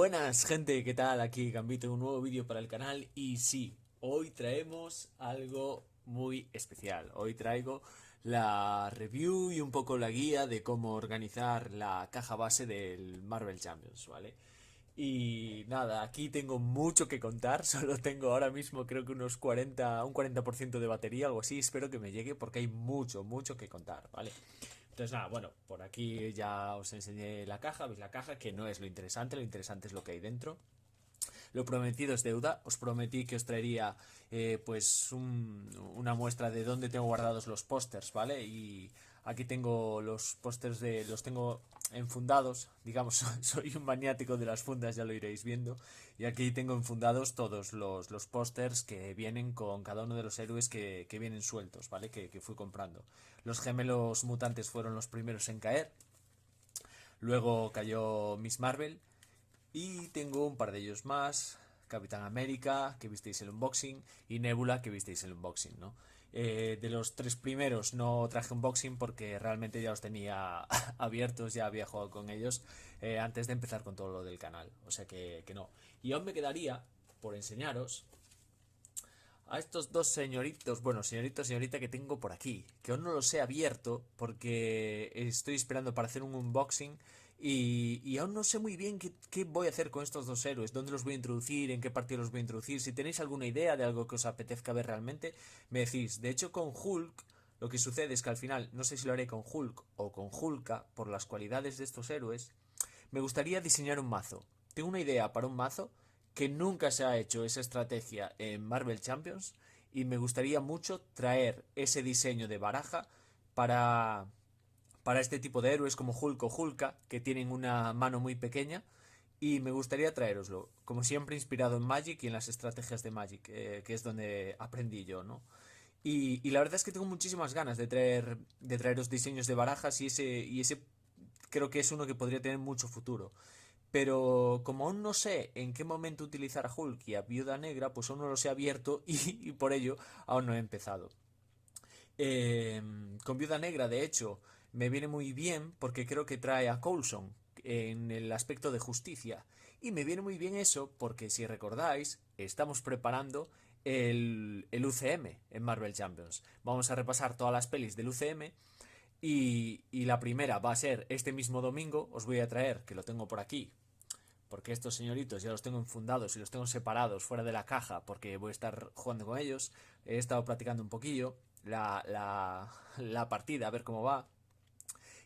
Buenas gente, ¿qué tal? Aquí Gambito, un nuevo vídeo para el canal y sí, hoy traemos algo muy especial. Hoy traigo la review y un poco la guía de cómo organizar la caja base del Marvel Champions, ¿vale? Y nada, aquí tengo mucho que contar, solo tengo ahora mismo creo que un 40% de batería, algo así, espero que me llegue porque hay mucho que contar, ¿vale? Entonces nada, bueno, por aquí ya os enseñé la caja, veis la caja, que no es lo interesante es lo que hay dentro. Lo prometido es deuda. Os prometí que os traería una muestra de dónde tengo guardados los pósters, ¿vale? Y aquí tengo los pósters los tengo enfundados, digamos, soy un maniático de las fundas, ya lo iréis viendo. Y aquí tengo enfundados todos los pósters que vienen con cada uno de los héroes que vienen sueltos, ¿vale? Que fui comprando. Los gemelos mutantes fueron los primeros en caer. Luego cayó Miss Marvel. Y tengo un par de ellos más. Capitán América, que visteis el unboxing, y Nebula, que visteis el unboxing, ¿no? De los tres primeros no traje unboxing porque realmente ya los tenía abiertos, ya había jugado con ellos antes de empezar con todo lo del canal. O sea que no. Y aún me quedaría por enseñaros a estos dos señoritos, bueno, señorita que tengo por aquí, que aún no los he abierto porque estoy esperando para hacer un unboxing y aún no sé muy bien qué voy a hacer con estos dos héroes, dónde los voy a introducir, en qué partido los voy a introducir. Si tenéis alguna idea de algo que os apetezca ver realmente, me decís. De hecho, con Hulk, lo que sucede es que al final, no sé si lo haré con Hulk o con Hulka, por las cualidades de estos héroes, me gustaría diseñar un mazo. Tengo una idea para un mazo que nunca se ha hecho esa estrategia en Marvel Champions y me gustaría mucho traer ese diseño de baraja para, para este tipo de héroes como Hulk o Hulka, que tienen una mano muy pequeña, y me gustaría traeroslo, como siempre inspirado en Magic y en las estrategias de Magic, que es donde aprendí yo, ¿no? Y la verdad es que tengo muchísimas ganas de traeros diseños de barajas y ese creo que es uno que podría tener mucho futuro. Pero como aún no sé en qué momento utilizar a Hulk y a Viuda Negra, pues aún no los he abierto y por ello aún no he empezado. Con Viuda Negra, de hecho, me viene muy bien porque creo que trae a Coulson en el aspecto de justicia. Y me viene muy bien eso porque, si recordáis, estamos preparando el UCM en Marvel Champions. Vamos a repasar todas las pelis del UCM y la primera va a ser este mismo domingo. Os voy a traer, que lo tengo por aquí, porque estos señoritos ya los tengo enfundados y los tengo separados fuera de la caja porque voy a estar jugando con ellos. He estado practicando un poquillo la partida, a ver cómo va.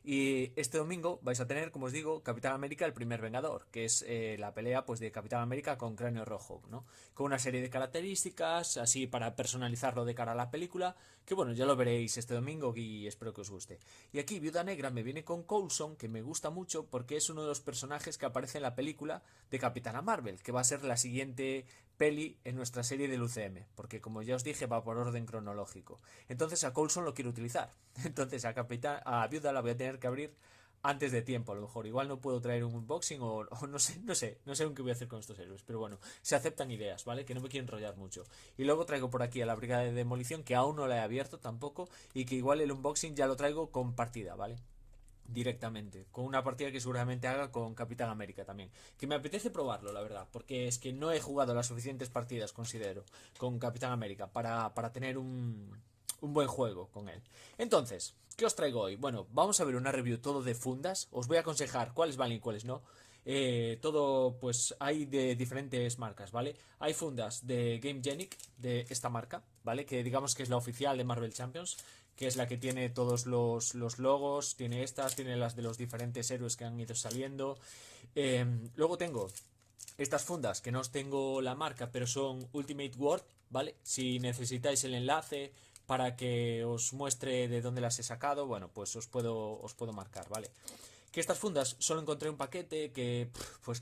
Y este domingo vais a tener, como os digo, Capitán América, el primer Vengador, que es la pelea pues de Capitán América con Cráneo Rojo, ¿no? Con una serie de características, así para personalizarlo de cara a la película, que bueno, ya lo veréis este domingo y espero que os guste. Y aquí Viuda Negra me viene con Coulson, que me gusta mucho porque es uno de los personajes que aparece en la película de Capitana Marvel, que va a ser la siguiente peli en nuestra serie del UCM, porque como ya os dije va por orden cronológico. Entonces a Coulson lo quiero utilizar. Entonces a Viuda la voy a tener que abrir antes de tiempo, a lo mejor. Igual no puedo traer un unboxing o no sé aún qué voy a hacer con estos héroes. Pero bueno, se aceptan ideas, ¿vale? Que no me quiero enrollar mucho. Y luego traigo por aquí a la Brigada de Demolición, que aún no la he abierto tampoco, y que igual el unboxing ya lo traigo con partida, ¿vale? Directamente, con una partida que seguramente haga con Capitán América también. Que me apetece probarlo, la verdad, porque es que no he jugado las suficientes partidas, considero, con Capitán América para tener un buen juego con él. Entonces, ¿qué os traigo hoy? Bueno, vamos a ver una review todo de fundas. Os voy a aconsejar cuáles valen y cuáles no. Todo, pues hay de diferentes marcas, ¿vale? Hay fundas de Game Genic, de esta marca, ¿vale? Que digamos que es la oficial de Marvel Champions, que es la que tiene todos los logos, tiene estas, tiene las de los diferentes héroes que han ido saliendo. Luego tengo estas fundas que no os tengo la marca, pero son Ultimate Word, ¿vale? Si necesitáis el enlace para que os muestre de dónde las he sacado, bueno, pues os puedo marcar, ¿vale? Que estas fundas solo encontré un paquete que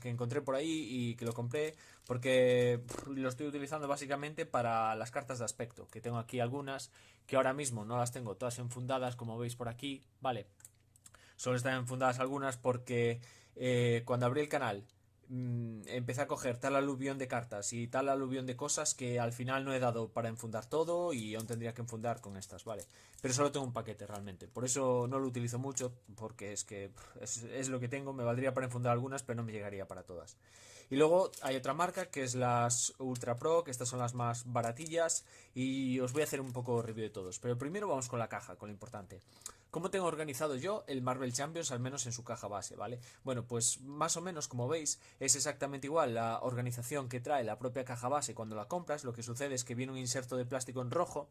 encontré por ahí y que lo compré porque lo estoy utilizando básicamente para las cartas de aspecto, que tengo aquí algunas que ahora mismo no las tengo todas enfundadas, como veis por aquí, ¿vale? Solo están enfundadas algunas porque cuando abrí el canal empecé a coger tal aluvión de cartas y tal aluvión de cosas que al final no he dado para enfundar todo y aún tendría que enfundar con estas, ¿vale? Pero solo tengo un paquete realmente, por eso no lo utilizo mucho, porque es que es lo que tengo, me valdría para enfundar algunas, pero no me llegaría para todas. Y luego hay otra marca que es las Ultra Pro, que estas son las más baratillas y os voy a hacer un poco review de todos. Pero primero vamos con la caja, con lo importante. ¿Cómo tengo organizado yo el Marvel Champions, al menos en su caja base, ¿vale? Bueno, pues más o menos, como veis, es exactamente igual la organización que trae la propia caja base cuando la compras. Lo que sucede es que viene un inserto de plástico en rojo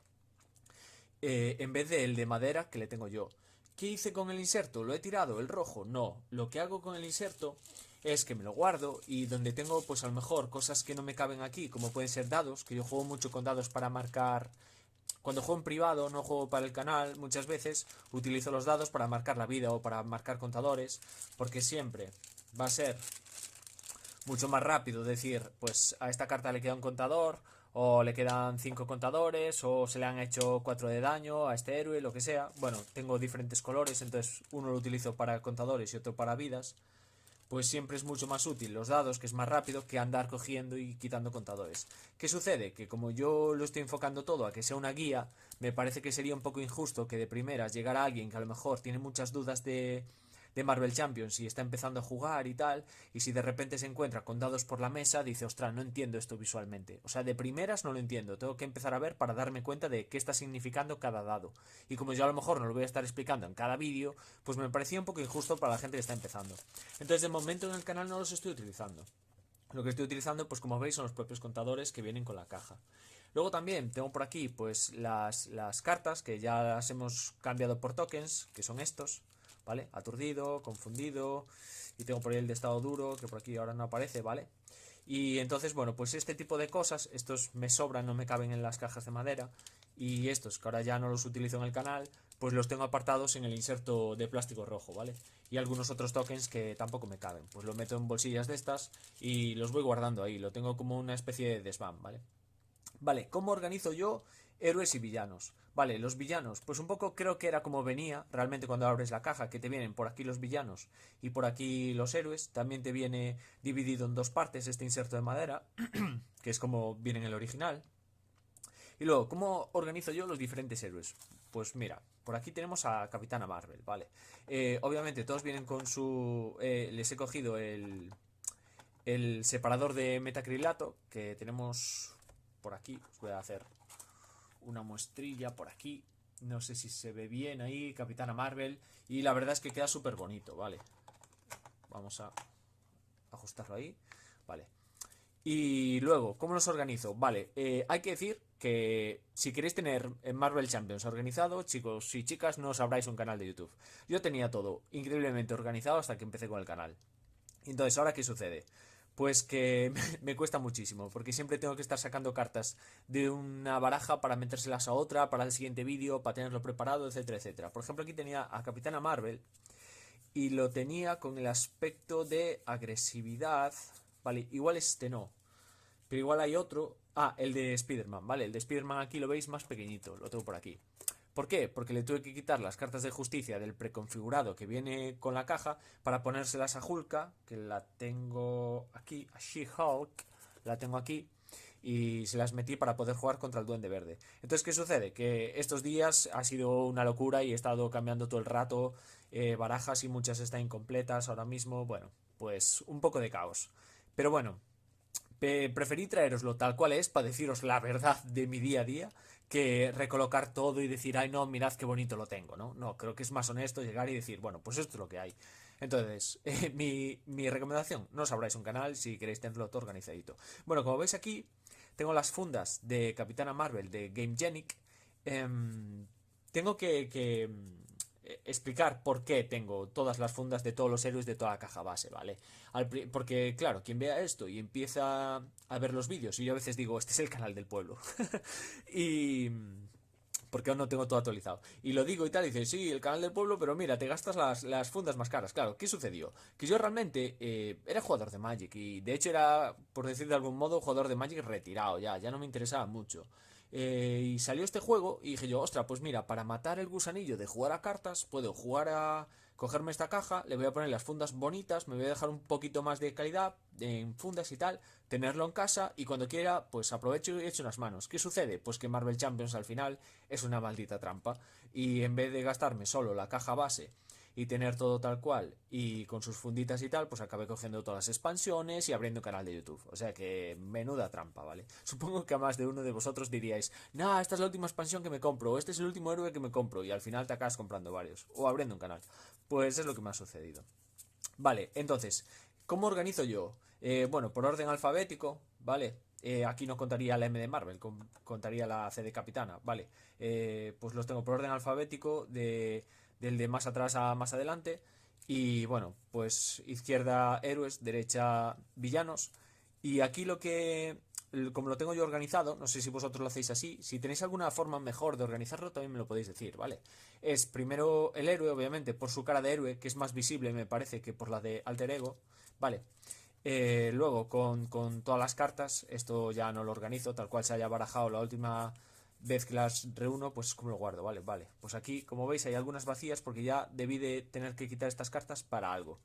en vez del de madera que le tengo yo. ¿Qué hice con el inserto? ¿Lo he tirado? ¿El rojo? No. Lo que hago con el inserto es que me lo guardo y donde tengo pues a lo mejor cosas que no me caben aquí, como pueden ser dados, que yo juego mucho con dados para marcar. Cuando juego en privado, no juego para el canal, muchas veces utilizo los dados para marcar la vida o para marcar contadores, porque siempre va a ser mucho más rápido decir, pues a esta carta le queda un contador, o le quedan 5 contadores, o se le han hecho 4 de daño a este héroe, lo que sea. Bueno, tengo diferentes colores, entonces uno lo utilizo para contadores y otro para vidas. Pues siempre es mucho más útil los dados, que es más rápido que andar cogiendo y quitando contadores. ¿Qué sucede? Que como yo lo estoy enfocando todo a que sea una guía, me parece que sería un poco injusto que de primeras llegara alguien que a lo mejor tiene muchas dudas de Marvel Champions y está empezando a jugar y tal, y si de repente se encuentra con dados por la mesa, dice, ostras, no entiendo esto visualmente. O sea, de primeras no lo entiendo, tengo que empezar a ver para darme cuenta de qué está significando cada dado. Y como yo a lo mejor no lo voy a estar explicando en cada vídeo, pues me parecía un poco injusto para la gente que está empezando. Entonces, de momento en el canal no los estoy utilizando. Lo que estoy utilizando, pues como veis, son los propios contadores que vienen con la caja. Luego también tengo por aquí pues las cartas que ya las hemos cambiado por tokens, que son estos, ¿vale? Aturdido, confundido, y tengo por ahí el de estado duro, que por aquí ahora no aparece, ¿vale? Y entonces, bueno, pues este tipo de cosas, estos me sobran, no me caben en las cajas de madera, y estos, que ahora ya no los utilizo en el canal, pues los tengo apartados en el inserto de plástico rojo, ¿vale? Y algunos otros tokens que tampoco me caben, pues lo meto en bolsillas de estas y los voy guardando ahí, lo tengo como una especie de desván, ¿vale? Vale, ¿cómo organizo yo héroes y villanos? Vale, los villanos, pues un poco creo que era como venía realmente cuando abres la caja, que te vienen por aquí los villanos y por aquí los héroes. También te viene dividido en dos partes este inserto de madera, que es como viene en el original. Y luego, ¿cómo organizo yo los diferentes héroes? Pues mira, por aquí tenemos a Capitana Marvel, ¿vale? Obviamente todos vienen con su... les he cogido el separador de metacrilato que tenemos por aquí. Os voy a hacer una muestrilla por aquí. No sé si se ve bien ahí, Capitana Marvel. Y la verdad es que queda súper bonito, ¿vale? Vamos a ajustarlo ahí. Vale. Y luego, ¿cómo los organizo? Vale, hay que decir que si queréis tener Marvel Champions organizado, chicos y chicas, no os abráis un canal de YouTube. Yo tenía todo increíblemente organizado hasta que empecé con el canal. Entonces, ¿ahora qué sucede? Pues que me cuesta muchísimo, porque siempre tengo que estar sacando cartas de una baraja para metérselas a otra, para el siguiente vídeo, para tenerlo preparado, etcétera, etcétera. Por ejemplo, aquí tenía a Capitana Marvel y lo tenía con el aspecto de agresividad. Vale, igual este no, pero igual hay otro. Ah, el de Spider-Man, ¿vale? El de Spider-Man aquí lo veis más pequeñito, lo tengo por aquí. ¿Por qué? Porque le tuve que quitar las cartas de justicia del preconfigurado que viene con la caja para ponérselas a Hulka, que la tengo aquí, a She-Hulk, la tengo aquí, y se las metí para poder jugar contra el Duende Verde. Entonces, ¿qué sucede? Que estos días ha sido una locura y he estado cambiando todo el rato barajas y muchas están incompletas ahora mismo. Bueno, pues un poco de caos. Pero bueno, preferí traeroslo tal cual es para deciros la verdad de mi día a día que recolocar todo y decir, ay no, mirad qué bonito lo tengo, ¿no? No, creo que es más honesto llegar y decir, bueno, pues esto es lo que hay. Entonces, mi recomendación, no os abráis un canal si queréis tenerlo todo organizadito. Bueno, como veis aquí, tengo las fundas de Capitana Marvel de Game Genic. Tengo que explicar por qué tengo todas las fundas de todos los héroes de toda la caja base, ¿vale? Porque, claro, quien vea esto y empieza a ver los vídeos, y yo a veces digo, este es el canal del pueblo. y porque aún no tengo todo actualizado. Y lo digo y tal, y dice, sí, el canal del pueblo, pero mira, te gastas las fundas más caras. Claro, ¿qué sucedió? Que yo realmente era jugador de Magic y de hecho era, por decir de algún modo, jugador de Magic retirado ya no me interesaba mucho. Y salió este juego y dije yo, ostra, pues mira, para matar el gusanillo de jugar a cartas, puedo jugar cogerme esta caja, le voy a poner las fundas bonitas, me voy a dejar un poquito más de calidad en fundas y tal, tenerlo en casa y cuando quiera, pues aprovecho y echo unas manos. ¿Qué sucede? Pues que Marvel Champions al final es una maldita trampa y en vez de gastarme solo la caja base y tener todo tal cual y con sus funditas y tal, pues acabé cogiendo todas las expansiones y abriendo canal de YouTube. O sea que menuda trampa, ¿vale? Supongo que a más de uno de vosotros diríais, nah, esta es la última expansión que me compro, o este es el último héroe que me compro, y al final te acabas comprando varios, o abriendo un canal. Pues es lo que me ha sucedido. Vale, entonces, ¿cómo organizo yo? Bueno, por orden alfabético, ¿vale? Aquí no contaría la M de Marvel, contaría la C de Capitana, ¿vale? Pues los tengo por orden alfabético, del de más atrás a más adelante. Y bueno, pues izquierda héroes, derecha villanos. Y aquí como lo tengo yo organizado, no sé si vosotros lo hacéis así, si tenéis alguna forma mejor de organizarlo, también me lo podéis decir, ¿vale? Es primero el héroe, obviamente, por su cara de héroe, que es más visible, me parece, que por la de alter ego, ¿vale? Luego, con todas las cartas, esto ya no lo organizo, tal cual se haya barajado la última vez que las reúno, pues como lo guardo, ¿vale? Vale, pues aquí, como veis, hay algunas vacías porque ya debí de tener que quitar estas cartas para algo.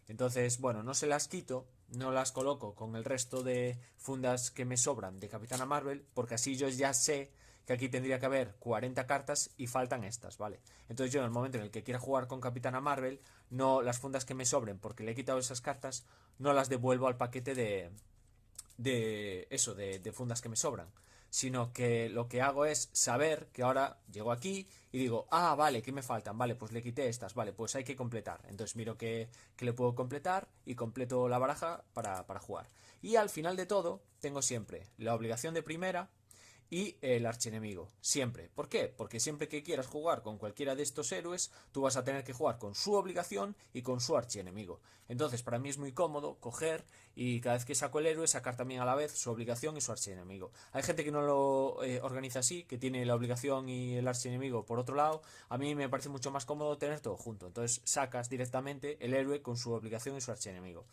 Entonces, bueno, no se las quito, no las coloco con el resto de fundas que me sobran de Capitana Marvel, porque así yo ya sé que aquí tendría que haber 40 cartas y faltan estas, ¿vale? Entonces yo en el momento en el que quiera jugar con Capitana Marvel, no las fundas que me sobren, porque le he quitado esas cartas, no las devuelvo al paquete de fundas que me sobran, sino que lo que hago es saber que ahora llego aquí y digo, ah, vale, ¿qué me faltan? Vale, pues le quité estas, vale, pues hay que completar. Entonces miro que le puedo completar y completo la baraja para jugar. Y al final de todo, tengo siempre la obligación de primera y el archienemigo. Siempre. ¿Por qué? Porque siempre que quieras jugar con cualquiera de estos héroes, tú vas a tener que jugar con su obligación y con su archienemigo. Entonces, para mí es muy cómodo coger y cada vez que saco el héroe, sacar también a la vez su obligación y su archienemigo. Hay gente que no lo organiza así, que tiene la obligación y el archienemigo por otro lado. A mí me parece mucho más cómodo tener todo junto. Entonces, sacas directamente el héroe con su obligación y su archienemigo.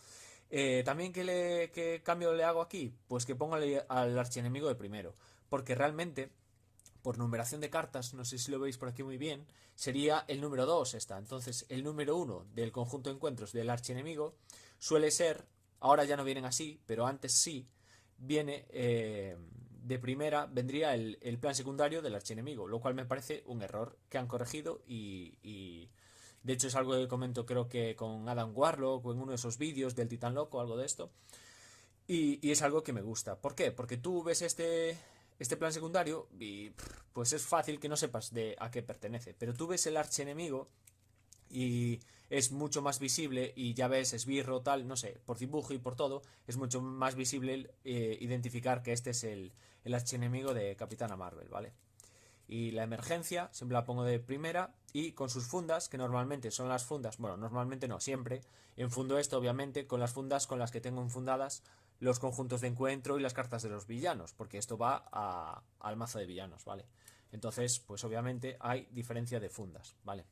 También, ¿qué cambio le hago aquí? Pues que ponga al archienemigo de primero. Porque realmente, por numeración de cartas, no sé si lo veis por aquí muy bien, sería el número 2 esta. Entonces, el número 1 del conjunto de encuentros del archienemigo suele ser, ahora ya no vienen así, pero antes sí, viene de primera, vendría el plan secundario del archienemigo, lo cual me parece un error que han corregido y de hecho es algo que comento creo que con Adam Warlock o en uno de esos vídeos del Titán Loco, algo de esto. Y es algo que me gusta. ¿Por qué? Porque tú ves este plan secundario y pues es fácil que no sepas de a qué pertenece. Pero tú ves el archienemigo y es mucho más visible y ya ves esbirro tal, no sé, por dibujo y por todo, es mucho más visible identificar que este es el archienemigo de Capitana Marvel, ¿vale? Y la emergencia siempre la pongo de primera y con sus fundas, que normalmente son las fundas, bueno, normalmente no, siempre, enfundo esto obviamente con las fundas con las que tengo enfundadas los conjuntos de encuentro y las cartas de los villanos, porque esto va al mazo de villanos, ¿vale? Entonces, pues obviamente hay diferencia de fundas, ¿vale?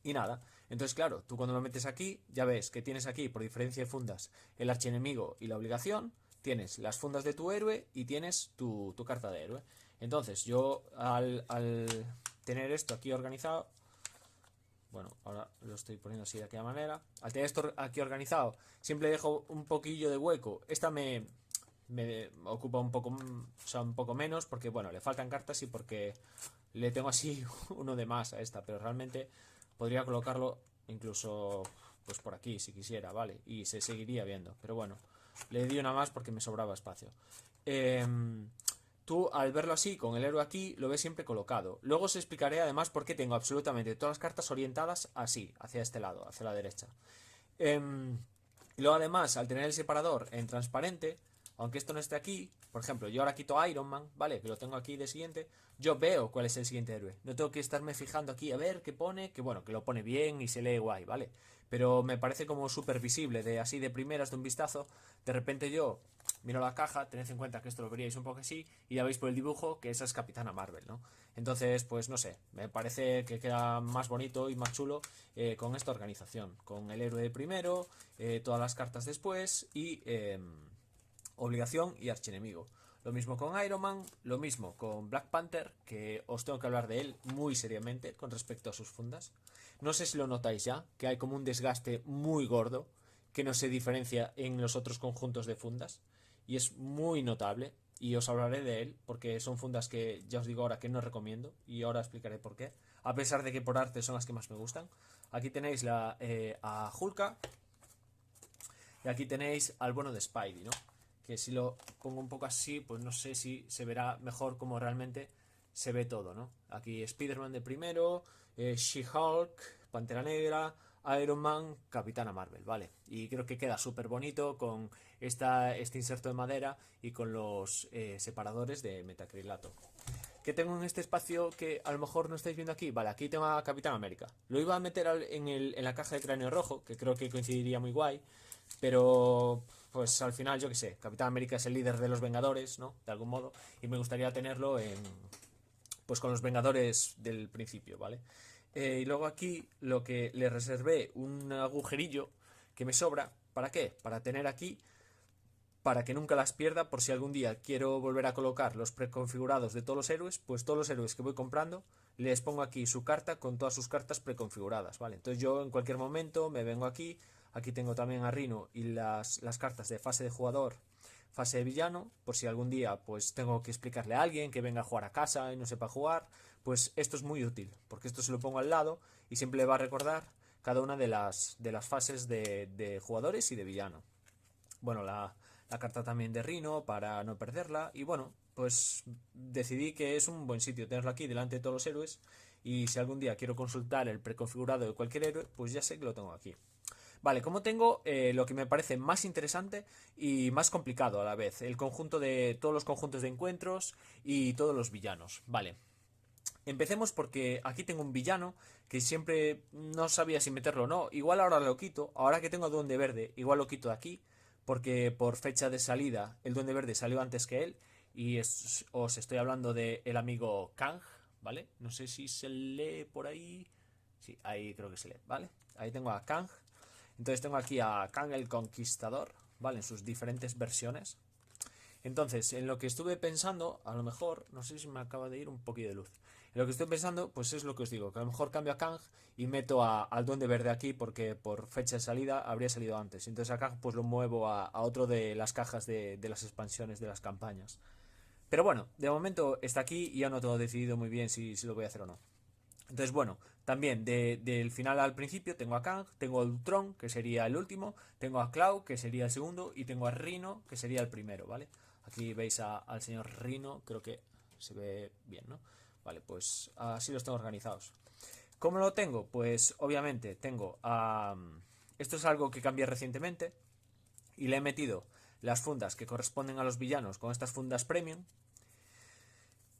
Y nada, entonces claro, tú cuando lo metes aquí, ya ves que tienes aquí, por diferencia de fundas, el archienemigo y la obligación, tienes las fundas de tu héroe y tienes tu carta de héroe. Entonces yo al tener esto aquí organizado, bueno, ahora lo estoy poniendo así de aquella manera, al tener esto aquí organizado, siempre dejo un poquillo de hueco. Esta me ocupa un poco, o sea, un poco menos porque, bueno, le faltan cartas y porque le tengo así uno de más a esta, pero realmente podría colocarlo incluso pues por aquí si quisiera, ¿vale? Y se seguiría viendo, pero bueno, le di una más porque me sobraba espacio. Eh, Tú al verlo así, con el héroe aquí, lo ves siempre colocado. Luego os explicaré además por qué tengo absolutamente todas las cartas orientadas así, hacia este lado, hacia la derecha. Y luego además, al tener el separador en transparente, aunque esto no esté aquí, por ejemplo, yo ahora quito a Iron Man, ¿vale? Que lo tengo aquí de siguiente, yo veo cuál es el siguiente héroe. No tengo que estarme fijando aquí a ver qué pone, que bueno, que lo pone bien y se lee guay, ¿vale? Pero me parece como súper visible, de así de primeras, de un vistazo, de repente yo miro la caja, tened en cuenta que esto lo veríais un poco así, y ya veis por el dibujo que esa es Capitana Marvel, ¿no? Entonces, pues no sé, me parece que queda más bonito y más chulo con esta organización, con el héroe primero, todas las cartas después y obligación y archienemigo. Lo mismo con Iron Man, lo mismo con Black Panther, que os tengo que hablar de él muy seriamente con respecto a sus fundas. No sé si lo notáis ya, que hay como un desgaste muy gordo que no se diferencia en los otros conjuntos de fundas y es muy notable y os hablaré de él porque son fundas que ya os digo ahora que no recomiendo y ahora explicaré por qué, a pesar de que por arte son las que más me gustan. Aquí tenéis a Hulka y aquí tenéis al bueno de Spidey, ¿no? Que si lo pongo un poco así, pues no sé si se verá mejor como realmente se ve todo, ¿no? Aquí Spider-Man de primero, She-Hulk, Pantera Negra, Iron Man, Capitana Marvel, ¿vale? Y creo que queda súper bonito con este inserto de madera y con los separadores de metacrilato. ¿Qué tengo en este espacio que a lo mejor no estáis viendo aquí? Vale, aquí tengo a Capitán América. Lo iba a meter en la caja de cráneo rojo, que creo que coincidiría muy guay, pero pues al final yo qué sé, Capitán América es el líder de los Vengadores, ¿no? De algún modo, y me gustaría tenerlo pues con los Vengadores del principio, ¿vale? Y luego aquí lo que le reservé un agujerillo que me sobra, ¿para qué? Para tener aquí para que nunca las pierda por si algún día quiero volver a colocar los preconfigurados de todos los héroes, pues todos los héroes que voy comprando les pongo aquí su carta con todas sus cartas preconfiguradas, ¿vale? Entonces yo en cualquier momento me vengo aquí tengo también a Rino y las cartas de fase de jugador, fase de villano, por si algún día pues tengo que explicarle a alguien que venga a jugar a casa y no sepa jugar, pues esto es muy útil, porque esto se lo pongo al lado y siempre le va a recordar cada una de las fases de jugadores y de villano. Bueno, la carta también de Rino para no perderla. Y bueno, pues decidí que es un buen sitio tenerlo aquí delante de todos los héroes. Y si algún día quiero consultar el preconfigurado de cualquier héroe, pues ya sé que lo tengo aquí. Vale, como tengo lo que me parece más interesante y más complicado a la vez, el conjunto de todos los conjuntos de encuentros y todos los villanos. Vale, empecemos porque aquí tengo un villano que siempre no sabía si meterlo o no. Igual ahora lo quito, ahora que tengo a Duende Verde, igual lo quito de aquí, porque por fecha de salida el Duende Verde salió antes que él. Y os estoy hablando de el amigo Kang, ¿vale? No sé si se lee por ahí. Sí, ahí creo que se lee, ¿vale? Ahí tengo a Kang. Entonces tengo aquí a Kang el Conquistador, ¿vale? En sus diferentes versiones. Entonces, en lo que estuve pensando, a lo mejor, no sé si me acaba de ir un poquito de luz. En lo que estoy pensando, pues es lo que os digo, que a lo mejor cambio a Kang y meto al Duende Verde aquí porque por fecha de salida habría salido antes. Entonces a Kang pues lo muevo a otro de las cajas de las expansiones de las campañas. Pero bueno, de momento está aquí y ya no tengo decidido muy bien si lo voy a hacer o no. Entonces, bueno, también del final al principio tengo a Kang, tengo a Ultron, que sería el último, tengo a Cloud, que sería el segundo, y tengo a Rhino, que sería el primero, ¿vale? Aquí veis al señor Rhino, creo que se ve bien, ¿no? Vale, pues así los tengo organizados. ¿Cómo lo tengo? Pues obviamente tengo a... Esto es algo que cambié recientemente y le he metido las fundas que corresponden a los villanos con estas fundas premium.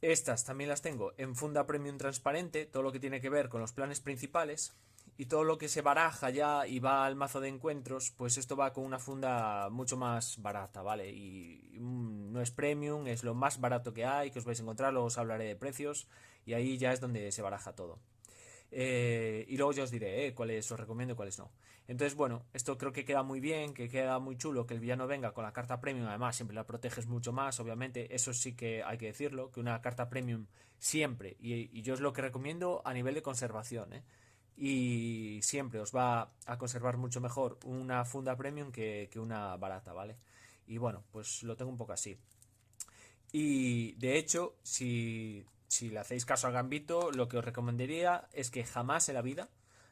Estas también las tengo en funda premium transparente, todo lo que tiene que ver con los planes principales y todo lo que se baraja ya y va al mazo de encuentros, pues esto va con una funda mucho más barata, ¿vale? Y no es premium, es lo más barato que hay, que os vais a encontrar, luego os hablaré de precios y ahí ya es donde se baraja todo. Y luego ya os diré cuáles os recomiendo y cuáles no. Entonces, bueno, esto creo que queda muy bien, que queda muy chulo que el villano venga con la carta premium. Además, siempre la proteges mucho más, obviamente. Eso sí que hay que decirlo, que una carta premium siempre, y yo es lo que recomiendo a nivel de conservación, ¿eh? Y siempre os va a conservar mucho mejor una funda premium que una barata, ¿vale? Y bueno, pues lo tengo un poco así. Y de hecho, si le hacéis caso al Gambito, lo que os recomendaría es que jamás en la vida,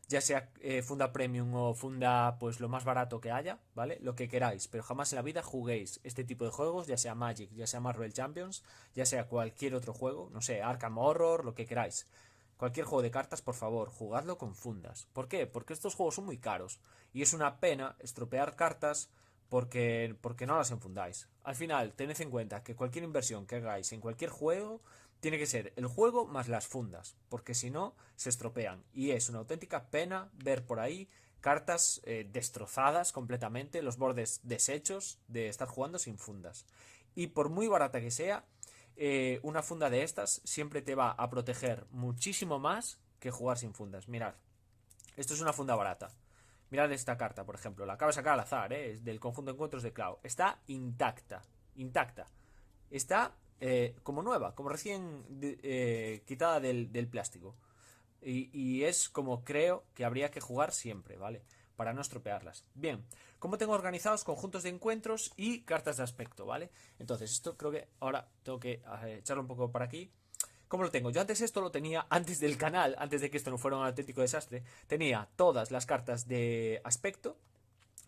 ya sea funda premium o funda pues lo más barato que haya, ¿vale? Lo que queráis, pero jamás en la vida juguéis este tipo de juegos, ya sea Magic, ya sea Marvel Champions, ya sea cualquier otro juego, no sé, Arkham Horror, lo que queráis. Cualquier juego de cartas, por favor, jugadlo con fundas. ¿Por qué? Porque estos juegos son muy caros y es una pena estropear cartas porque no las enfundáis. Al final, tened en cuenta que cualquier inversión que hagáis en cualquier juego tiene que ser el juego más las fundas, porque si no, se estropean. Y es una auténtica pena ver por ahí cartas destrozadas completamente, los bordes deshechos de estar jugando sin fundas. Y por muy barata que sea, una funda de estas siempre te va a proteger muchísimo más que jugar sin fundas. Mirad, esto es una funda barata. Mirad esta carta, por ejemplo. La acabo de sacar al azar, es del conjunto de encuentros de Cloud. Está intacta. Intacta. está como nueva, como recién quitada del plástico. Y es como creo que habría que jugar siempre, ¿vale? Para no estropearlas. Bien, ¿cómo tengo organizados conjuntos de encuentros y cartas de aspecto, ¿vale? Entonces, esto creo que ahora tengo que echarlo un poco para aquí. ¿Cómo lo tengo? Yo antes esto lo tenía antes del canal, antes de que esto no fuera un auténtico desastre. Tenía todas las cartas de aspecto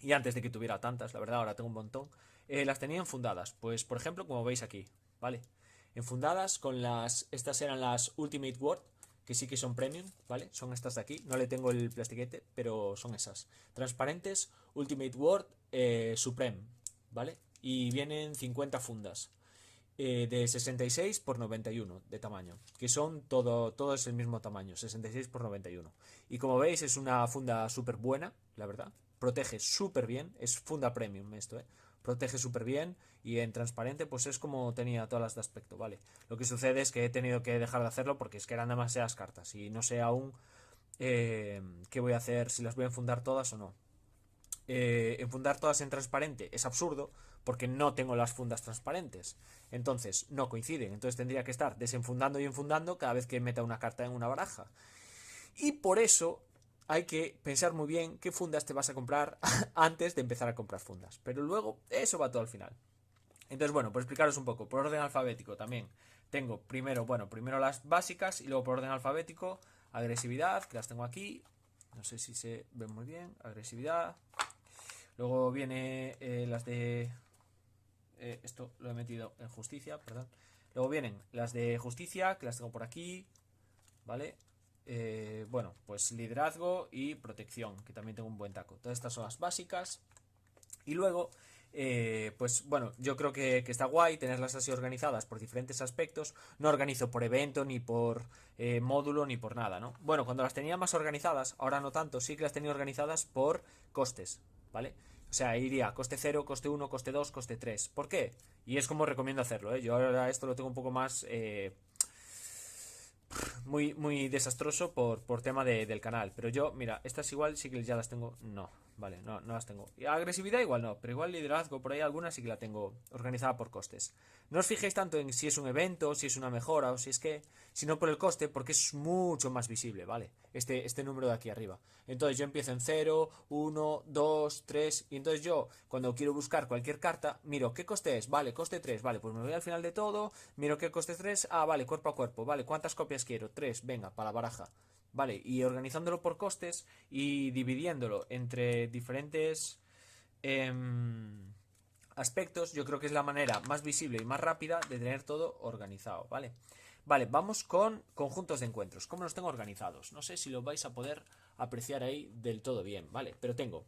y antes de que tuviera tantas, la verdad, ahora tengo un montón. Las tenía enfundadas, pues por ejemplo, como veis aquí, ¿vale? Enfundadas con las... Estas eran las Ultimate Word, que sí que son premium, ¿vale? Son estas de aquí, no le tengo el plastiquete, pero son esas. Transparentes, Ultimate Word Supreme, ¿vale? Y vienen 50 fundas. De 66 por 91 de tamaño, que son todo es el mismo tamaño, 66 por 91. Y como veis es una funda súper buena, la verdad, protege súper bien, es funda premium esto, protege súper bien y en transparente pues es como tenía todas las de aspecto, ¿vale? Lo que sucede es que he tenido que dejar de hacerlo porque es que eran demasiadas cartas y no sé aún qué voy a hacer, si las voy a enfundar todas o no. Enfundar todas en transparente es absurdo porque no tengo las fundas transparentes. Entonces no coinciden. Entonces tendría que estar desenfundando y enfundando cada vez que meta una carta en una baraja. Y por eso hay que pensar muy bien qué fundas te vas a comprar antes de empezar a comprar fundas. Pero luego eso va todo al final. Entonces, bueno, por explicaros un poco, por orden alfabético también. Tengo primero las básicas y luego por orden alfabético, agresividad, que las tengo aquí. No sé si se ven muy bien. Agresividad, luego viene las de... esto lo he metido en justicia, perdón. Luego vienen las de justicia, que las tengo por aquí, ¿vale? Bueno, pues liderazgo y protección, que también tengo un buen taco. Todas estas son las básicas. Y luego, pues bueno, yo creo que está guay tenerlas así organizadas por diferentes aspectos. No organizo por evento, ni por módulo, ni por nada, ¿no? Bueno, cuando las tenía más organizadas, ahora no tanto, sí que las tenía organizadas por costes, ¿vale? O sea, iría coste 0, coste 1, coste 2, coste 3. ¿Por qué? Y es como recomiendo hacerlo, ¿eh? Yo ahora esto lo tengo un poco más... muy desastroso por tema del canal. Pero yo, mira, estas igual sí que ya las tengo. No, vale, no las tengo. Y agresividad igual no, pero igual liderazgo, por ahí algunas sí que la tengo organizada por costes. No os fijéis tanto en si es un evento, si es una mejora o si es que, sino por el coste, porque es mucho más visible, ¿vale? Este número de aquí arriba. Entonces yo empiezo en 0, 1, 2, 3 y entonces yo cuando quiero buscar cualquier carta, miro qué coste es, vale, coste 3, vale, pues me voy al final de todo, miro qué coste 3, vale, cuerpo a cuerpo, vale, ¿cuántas copias quiero? 3, venga, para la baraja. Vale, y organizándolo por costes y dividiéndolo entre diferentes aspectos, yo creo que es la manera más visible y más rápida de tener todo organizado, ¿vale? Vale, vamos con conjuntos de encuentros. ¿Cómo los tengo organizados? No sé si lo vais a poder apreciar ahí del todo bien, ¿vale? Pero tengo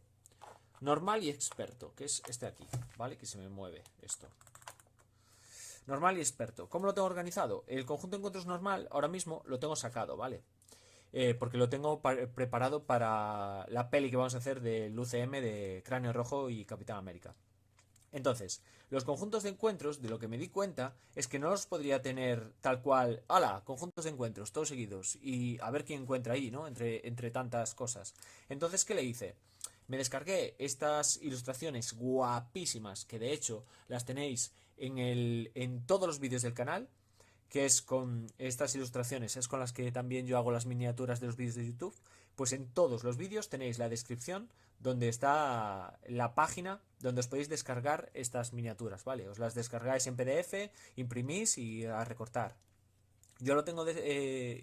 normal y experto, que es este aquí, ¿vale? Que se me mueve esto. Normal y experto. ¿Cómo lo tengo organizado? El conjunto de encuentros normal ahora mismo lo tengo sacado, ¿vale? Porque lo tengo preparado para la peli que vamos a hacer del UCM de Cráneo Rojo y Capitán América. Entonces, los conjuntos de encuentros, de lo que me di cuenta, es que no los podría tener tal cual, ¡hala! Conjuntos de encuentros, todos seguidos, y a ver quién encuentra ahí, ¿no? Entre tantas cosas. Entonces, ¿qué le hice? Me descargué estas ilustraciones guapísimas, que de hecho las tenéis en todos los vídeos del canal, que es con estas ilustraciones, es con las que también yo hago las miniaturas de los vídeos de YouTube. Pues en todos los vídeos tenéis la descripción donde está la página donde os podéis descargar estas miniaturas, ¿vale? Os las descargáis en PDF, imprimís y a recortar. Yo lo tengo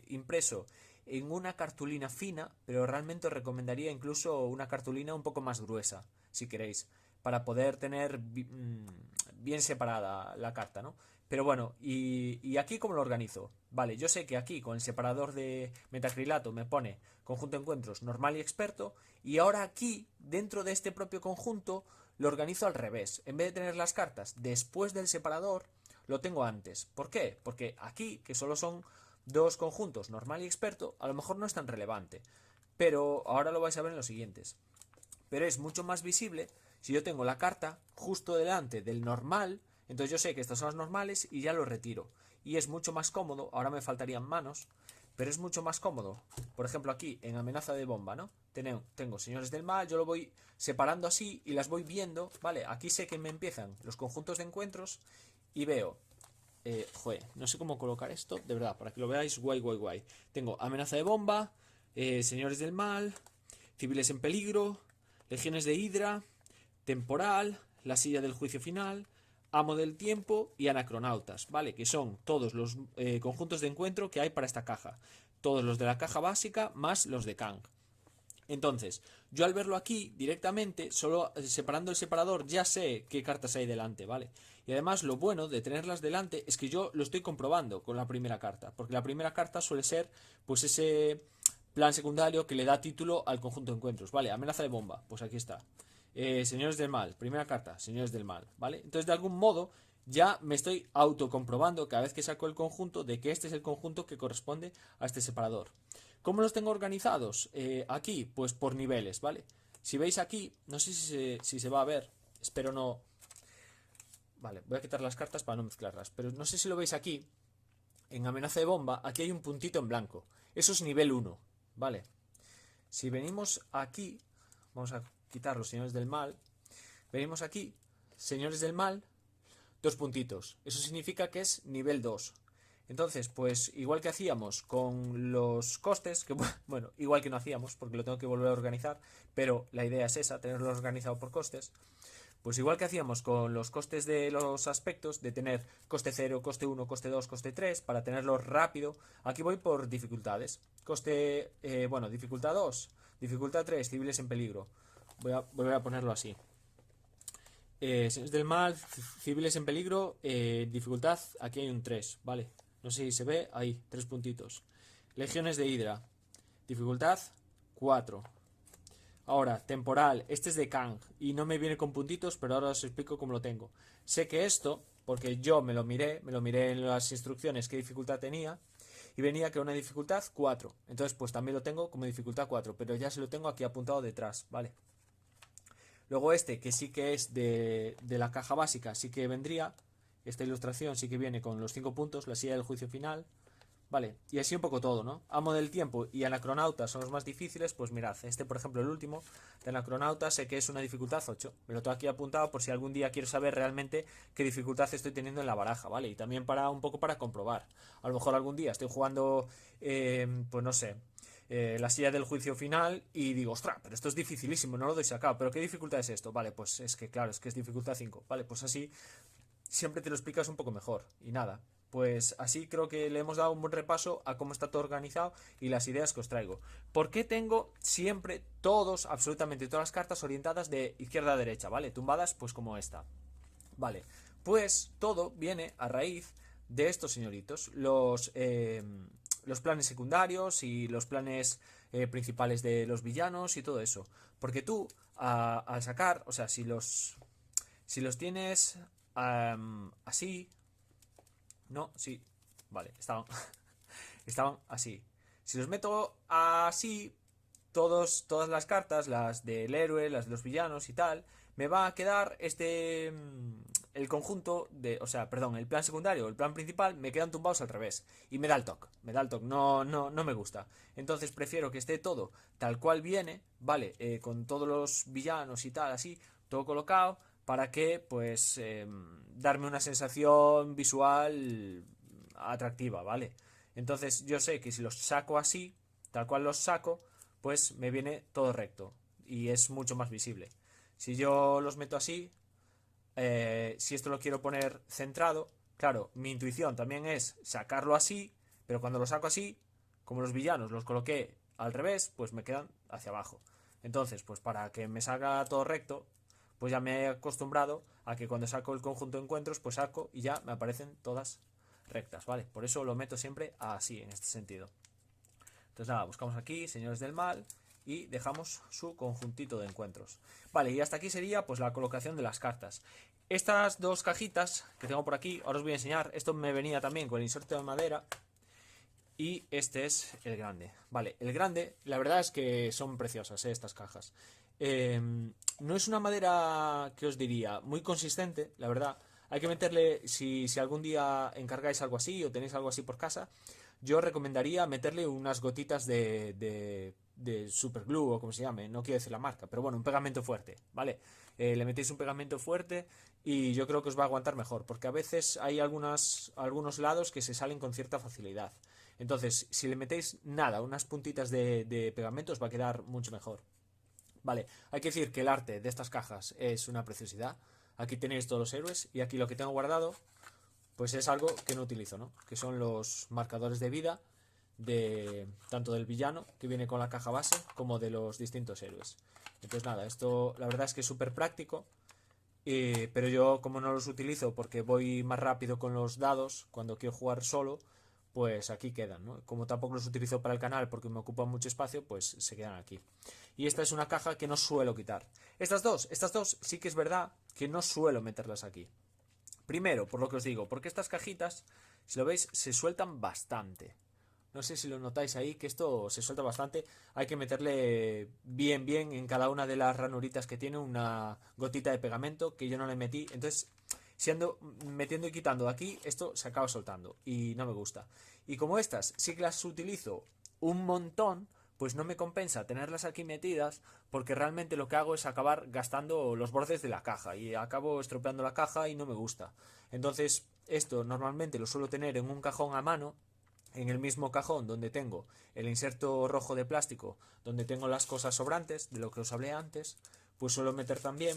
impreso en una cartulina fina, pero realmente os recomendaría incluso una cartulina un poco más gruesa, si queréis, para poder tener bien separada la carta, ¿no? Pero bueno, y aquí cómo lo organizo. Vale, yo sé que aquí con el separador de metacrilato me pone conjunto de encuentros normal y experto, y ahora aquí, dentro de este propio conjunto, lo organizo al revés. En vez de tener las cartas después del separador, lo tengo antes. ¿Por qué? Porque aquí, que solo son dos conjuntos, normal y experto, a lo mejor no es tan relevante. Pero ahora lo vais a ver en los siguientes. Pero es mucho más visible si yo tengo la carta justo delante del normal. Entonces yo sé que estas son las normales y ya lo retiro. Y es mucho más cómodo, ahora me faltarían manos, pero es mucho más cómodo. Por ejemplo aquí, en amenaza de bomba, ¿no? Tengo señores del mal, yo lo voy separando así y las voy viendo, ¿vale? Aquí sé que me empiezan los conjuntos de encuentros y veo joder, no sé cómo colocar esto, de verdad, para que lo veáis guay, guay, guay. Tengo amenaza de bomba, señores del mal, civiles en peligro, legiones de Hidra, temporal, la silla del juicio final, amo del tiempo y anacronautas, ¿vale? Que son todos los conjuntos de encuentro que hay para esta caja. Todos los de la caja básica más los de Kang. Entonces, yo al verlo aquí directamente, solo separando el separador, ya sé qué cartas hay delante, ¿vale? Y además lo bueno de tenerlas delante es que yo lo estoy comprobando con la primera carta, porque la primera carta suele ser pues ese plan secundario que le da título al conjunto de encuentros, ¿vale? Amenaza de bomba, pues aquí está. Señores del mal, primera carta, señores del mal, ¿vale? Entonces de algún modo ya me estoy autocomprobando cada vez que saco el conjunto de que este es el conjunto que corresponde a este separador. ¿Cómo los tengo organizados? Aquí, pues por niveles, ¿vale? Si veis aquí, no sé si se va a ver, espero no... Vale, voy a quitar las cartas para no mezclarlas, pero no sé si lo veis aquí, en amenaza de bomba, aquí hay un puntito en blanco. Eso es nivel 1, ¿vale? Si venimos aquí, vamos a quitar los señores del mal, venimos aquí, señores del mal, 2 puntitos. Eso significa que es nivel 2. Entonces, pues igual que hacíamos con los costes, que bueno, igual que no hacíamos, porque lo tengo que volver a organizar, pero la idea es esa, tenerlo organizado por costes. Pues igual que hacíamos con los costes de los aspectos, de tener coste 0, coste 1, coste 2, coste 3, para tenerlo rápido, aquí voy por dificultades. Coste, bueno, dificultad 2, dificultad 3, civiles en peligro. Voy a ponerlo así. Señores del mal, civiles en peligro, dificultad, aquí hay un 3, ¿vale? No sé si se ve, ahí, 3 puntitos. Legiones de Hidra, dificultad 4. Ahora, temporal, este es de Kang y no me viene con puntitos, pero ahora os explico cómo lo tengo. Sé que esto, porque yo me lo miré en las instrucciones qué dificultad tenía y venía que era una dificultad 4. Entonces, pues también lo tengo como dificultad 4, pero ya se lo tengo aquí apuntado detrás, ¿vale? Luego este, que sí que es de la caja básica, sí que vendría. Esta ilustración sí que viene con los 5 puntos, la silla del juicio final. Vale, y así un poco todo, ¿no? Amo del tiempo y anacronauta son los más difíciles, pues mirad, este por ejemplo el último de anacronauta sé que es una dificultad 8, me lo tengo aquí apuntado por si algún día quiero saber realmente qué dificultad estoy teniendo en la baraja, ¿vale? Y también para un poco para comprobar, a lo mejor algún día estoy jugando, pues no sé, la silla del juicio final y digo, ostras, pero esto es dificilísimo, no lo doy sacado, pero ¿qué dificultad es esto? Vale, pues es que claro, es que es dificultad 5, vale, pues así siempre te lo explicas un poco mejor y nada. Pues así creo que le hemos dado un buen repaso a cómo está todo organizado y las ideas que os traigo. ¿Por qué tengo siempre todos, absolutamente todas las cartas orientadas de izquierda a derecha, ¿vale? Tumbadas pues como esta. Vale, pues todo viene a raíz de estos señoritos, los planes secundarios y los planes principales de los villanos y todo eso. Porque tú, al sacar, o sea, si los tienes así... No, sí. Vale, estaban así. Si los meto así, todas las cartas, las del héroe, las de los villanos y tal, me va a quedar el conjunto de, o sea, perdón, el plan secundario, el plan principal, me quedan tumbados al revés. Y me da el toque, no me gusta. Entonces prefiero que esté todo tal cual viene, ¿vale? Con todos los villanos y tal, así, todo colocado para que pues darme una sensación visual atractiva, ¿vale? Entonces yo sé que si los saco así, tal cual los saco, pues me viene todo recto y es mucho más visible. Si yo los meto así, si esto lo quiero poner centrado, claro, mi intuición también es sacarlo así, pero cuando lo saco así, como los villanos los coloqué al revés, pues me quedan hacia abajo. Entonces, pues para que me salga todo recto, pues ya me he acostumbrado a que cuando saco el conjunto de encuentros, pues saco y ya me aparecen todas rectas, ¿vale? Por eso lo meto siempre así, en este sentido. Entonces nada, buscamos aquí, señores del mal, y dejamos su conjuntito de encuentros. Vale, y hasta aquí sería pues la colocación de las cartas. Estas dos cajitas que tengo por aquí, ahora os voy a enseñar, esto me venía también con el inserto de madera. Y este es el grande. Vale, el grande, la verdad es que son preciosas, estas cajas. No es una madera que os diría muy consistente, la verdad. Hay que meterle, si algún día encargáis algo así o tenéis algo así por casa, yo recomendaría meterle unas gotitas de superglue o como se llame, no quiero decir la marca, pero bueno, un pegamento fuerte, ¿vale? Le metéis un pegamento fuerte y yo creo que os va a aguantar mejor, porque a veces hay algunos lados que se salen con cierta facilidad. Entonces, si le metéis nada, unas puntitas de pegamento, os va a quedar mucho mejor. Vale, hay que decir que el arte de estas cajas es una preciosidad. Aquí tenéis todos los héroes y aquí lo que tengo guardado pues es algo que no utilizo, ¿no? Que son los marcadores de vida de tanto del villano que viene con la caja base como de los distintos héroes. Entonces nada, esto la verdad es que es súper práctico, pero yo como no los utilizo porque voy más rápido con los dados cuando quiero jugar solo, pues aquí quedan, ¿no? Como tampoco los utilizo para el canal porque me ocupan mucho espacio, pues se quedan aquí. Y esta es una caja que no suelo quitar. Estas dos sí que es verdad que no suelo meterlas aquí. Primero, por lo que os digo, porque estas cajitas, si lo veis, se sueltan bastante. No sé si lo notáis ahí, que esto se suelta bastante. Hay que meterle bien en cada una de las ranuritas que tiene una gotita de pegamento que yo no le metí. Entonces, si ando metiendo y quitando aquí, esto se acaba soltando y no me gusta. Y como estas sí que las utilizo un montón, pues no me compensa tenerlas aquí metidas porque realmente lo que hago es acabar gastando los bordes de la caja y acabo estropeando la caja y no me gusta. Entonces, esto normalmente lo suelo tener en un cajón a mano, en el mismo cajón donde tengo el inserto rojo de plástico, donde tengo las cosas sobrantes, de lo que os hablé antes, pues suelo meter también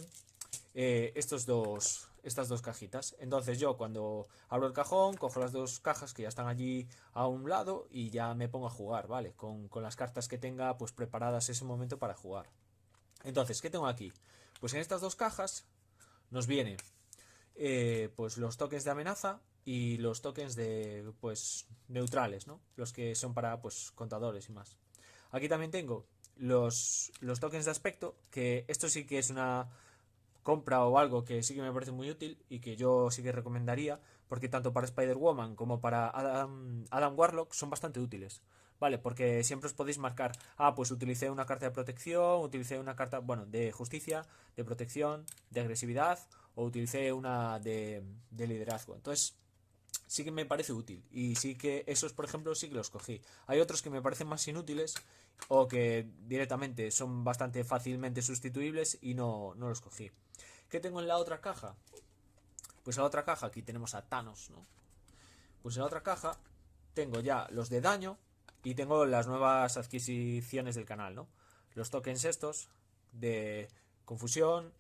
estas dos cajitas. Entonces yo cuando abro el cajón, cojo las dos cajas que ya están allí a un lado y ya me pongo a jugar, ¿vale? Con las cartas que tenga pues preparadas ese momento para jugar. Entonces, ¿qué tengo aquí? Pues en estas dos cajas nos viene pues los tokens de amenaza y los tokens de pues neutrales, ¿no? Los que son para pues contadores y más. Aquí también tengo los tokens de aspecto, que esto sí que es una compra o algo que sí que me parece muy útil y que yo sí que recomendaría, porque tanto para Spider-Woman como para Adam Warlock son bastante útiles. Vale, porque siempre os podéis marcar, pues utilicé una carta de protección, utilicé una carta, bueno, de justicia, de protección, de agresividad, o utilicé una de liderazgo. Entonces, sí que me parece útil. Y sí que esos, por ejemplo, sí que los cogí. Hay otros que me parecen más inútiles o que directamente son bastante fácilmente sustituibles y no los cogí. ¿Qué tengo en la otra caja? Pues en la otra caja aquí tenemos a Thanos, ¿no? Pues en la otra caja tengo ya los de daño y tengo las nuevas adquisiciones del canal, ¿no? Los tokens estos de confusión,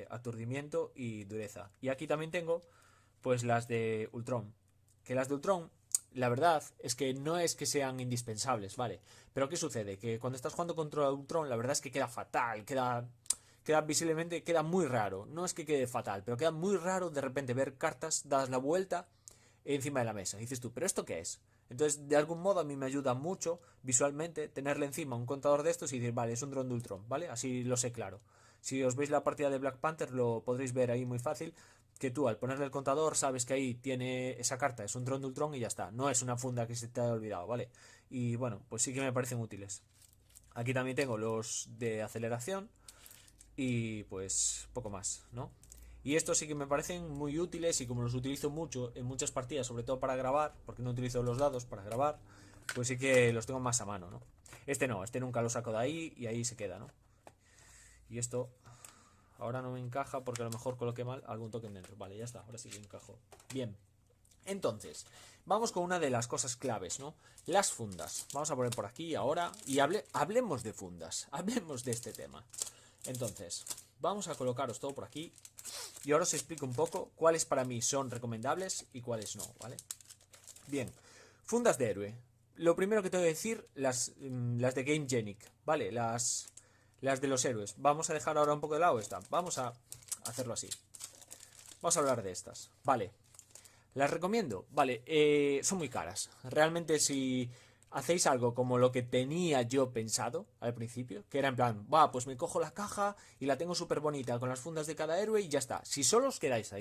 aturdimiento y dureza. Y aquí también tengo pues las de Ultron. Que las de Ultron, la verdad es que no es que sean indispensables, ¿vale? Pero ¿qué sucede? Que cuando estás jugando contra Ultron, la verdad es que queda fatal, queda visiblemente, queda muy raro. No es que quede fatal, pero queda muy raro de repente ver cartas, das la vuelta encima de la mesa. Y dices tú, ¿pero esto qué es? Entonces, de algún modo a mí me ayuda mucho visualmente tenerle encima un contador de estos y decir, vale, es un dron de Ultron, ¿vale? Así lo sé claro. Si os veis la partida de Black Panther lo podréis ver ahí muy fácil, que tú al ponerle el contador sabes que ahí tiene esa carta, es un dron de Ultron y ya está. No es una funda que se te haya olvidado, ¿vale? Y bueno, pues sí que me parecen útiles. Aquí también tengo los de aceleración y pues poco más, ¿no? Y estos sí que me parecen muy útiles y como los utilizo mucho en muchas partidas, sobre todo para grabar, porque no utilizo los dados para grabar, pues sí que los tengo más a mano, ¿no? Este no, este nunca lo saco de ahí y ahí se queda, ¿no? Y esto ahora no me encaja porque a lo mejor coloqué mal algún token dentro. Vale, ya está, ahora sí que encajo. Bien, entonces, vamos con una de las cosas claves, ¿no? Las fundas. Vamos a poner por aquí ahora y hablemos de fundas, hablemos de este tema. Entonces, vamos a colocaros todo por aquí y ahora os explico un poco cuáles para mí son recomendables y cuáles no, ¿vale? Bien, fundas de héroe. Lo primero que tengo que decir, las de Game Genic, ¿vale? Las de los héroes. Vamos a dejar ahora un poco de lado esta. Vamos a hacerlo así. Vamos a hablar de estas, ¿vale? ¿Las recomiendo? Vale, son muy caras. Realmente si hacéis algo como lo que tenía yo pensado al principio, que era en plan, va, pues me cojo la caja y la tengo súper bonita con las fundas de cada héroe y ya está. Si solo os quedáis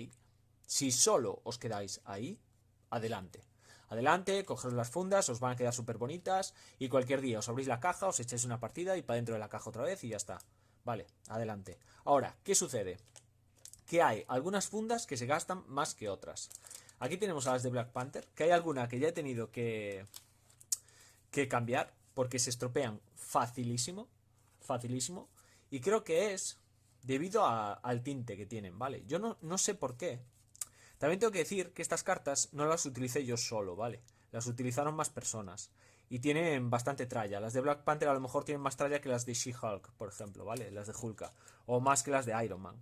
ahí, adelante. Adelante, cogeros las fundas, os van a quedar súper bonitas y cualquier día os abrís la caja, os echáis una partida y para dentro de la caja otra vez y ya está. Vale, adelante. Ahora, ¿qué sucede? Que hay algunas fundas que se gastan más que otras. Aquí tenemos a las de Black Panther, que hay alguna que ya he tenido que cambiar, porque se estropean facilísimo, facilísimo, y creo que es debido al tinte que tienen, ¿vale? Yo no sé por qué. También tengo que decir que estas cartas no las utilicé yo solo, ¿vale? Las utilizaron más personas. Y tienen bastante tralla. Las de Black Panther a lo mejor tienen más tralla que las de She-Hulk, por ejemplo, ¿vale? Las de Hulka. O más que las de Iron Man.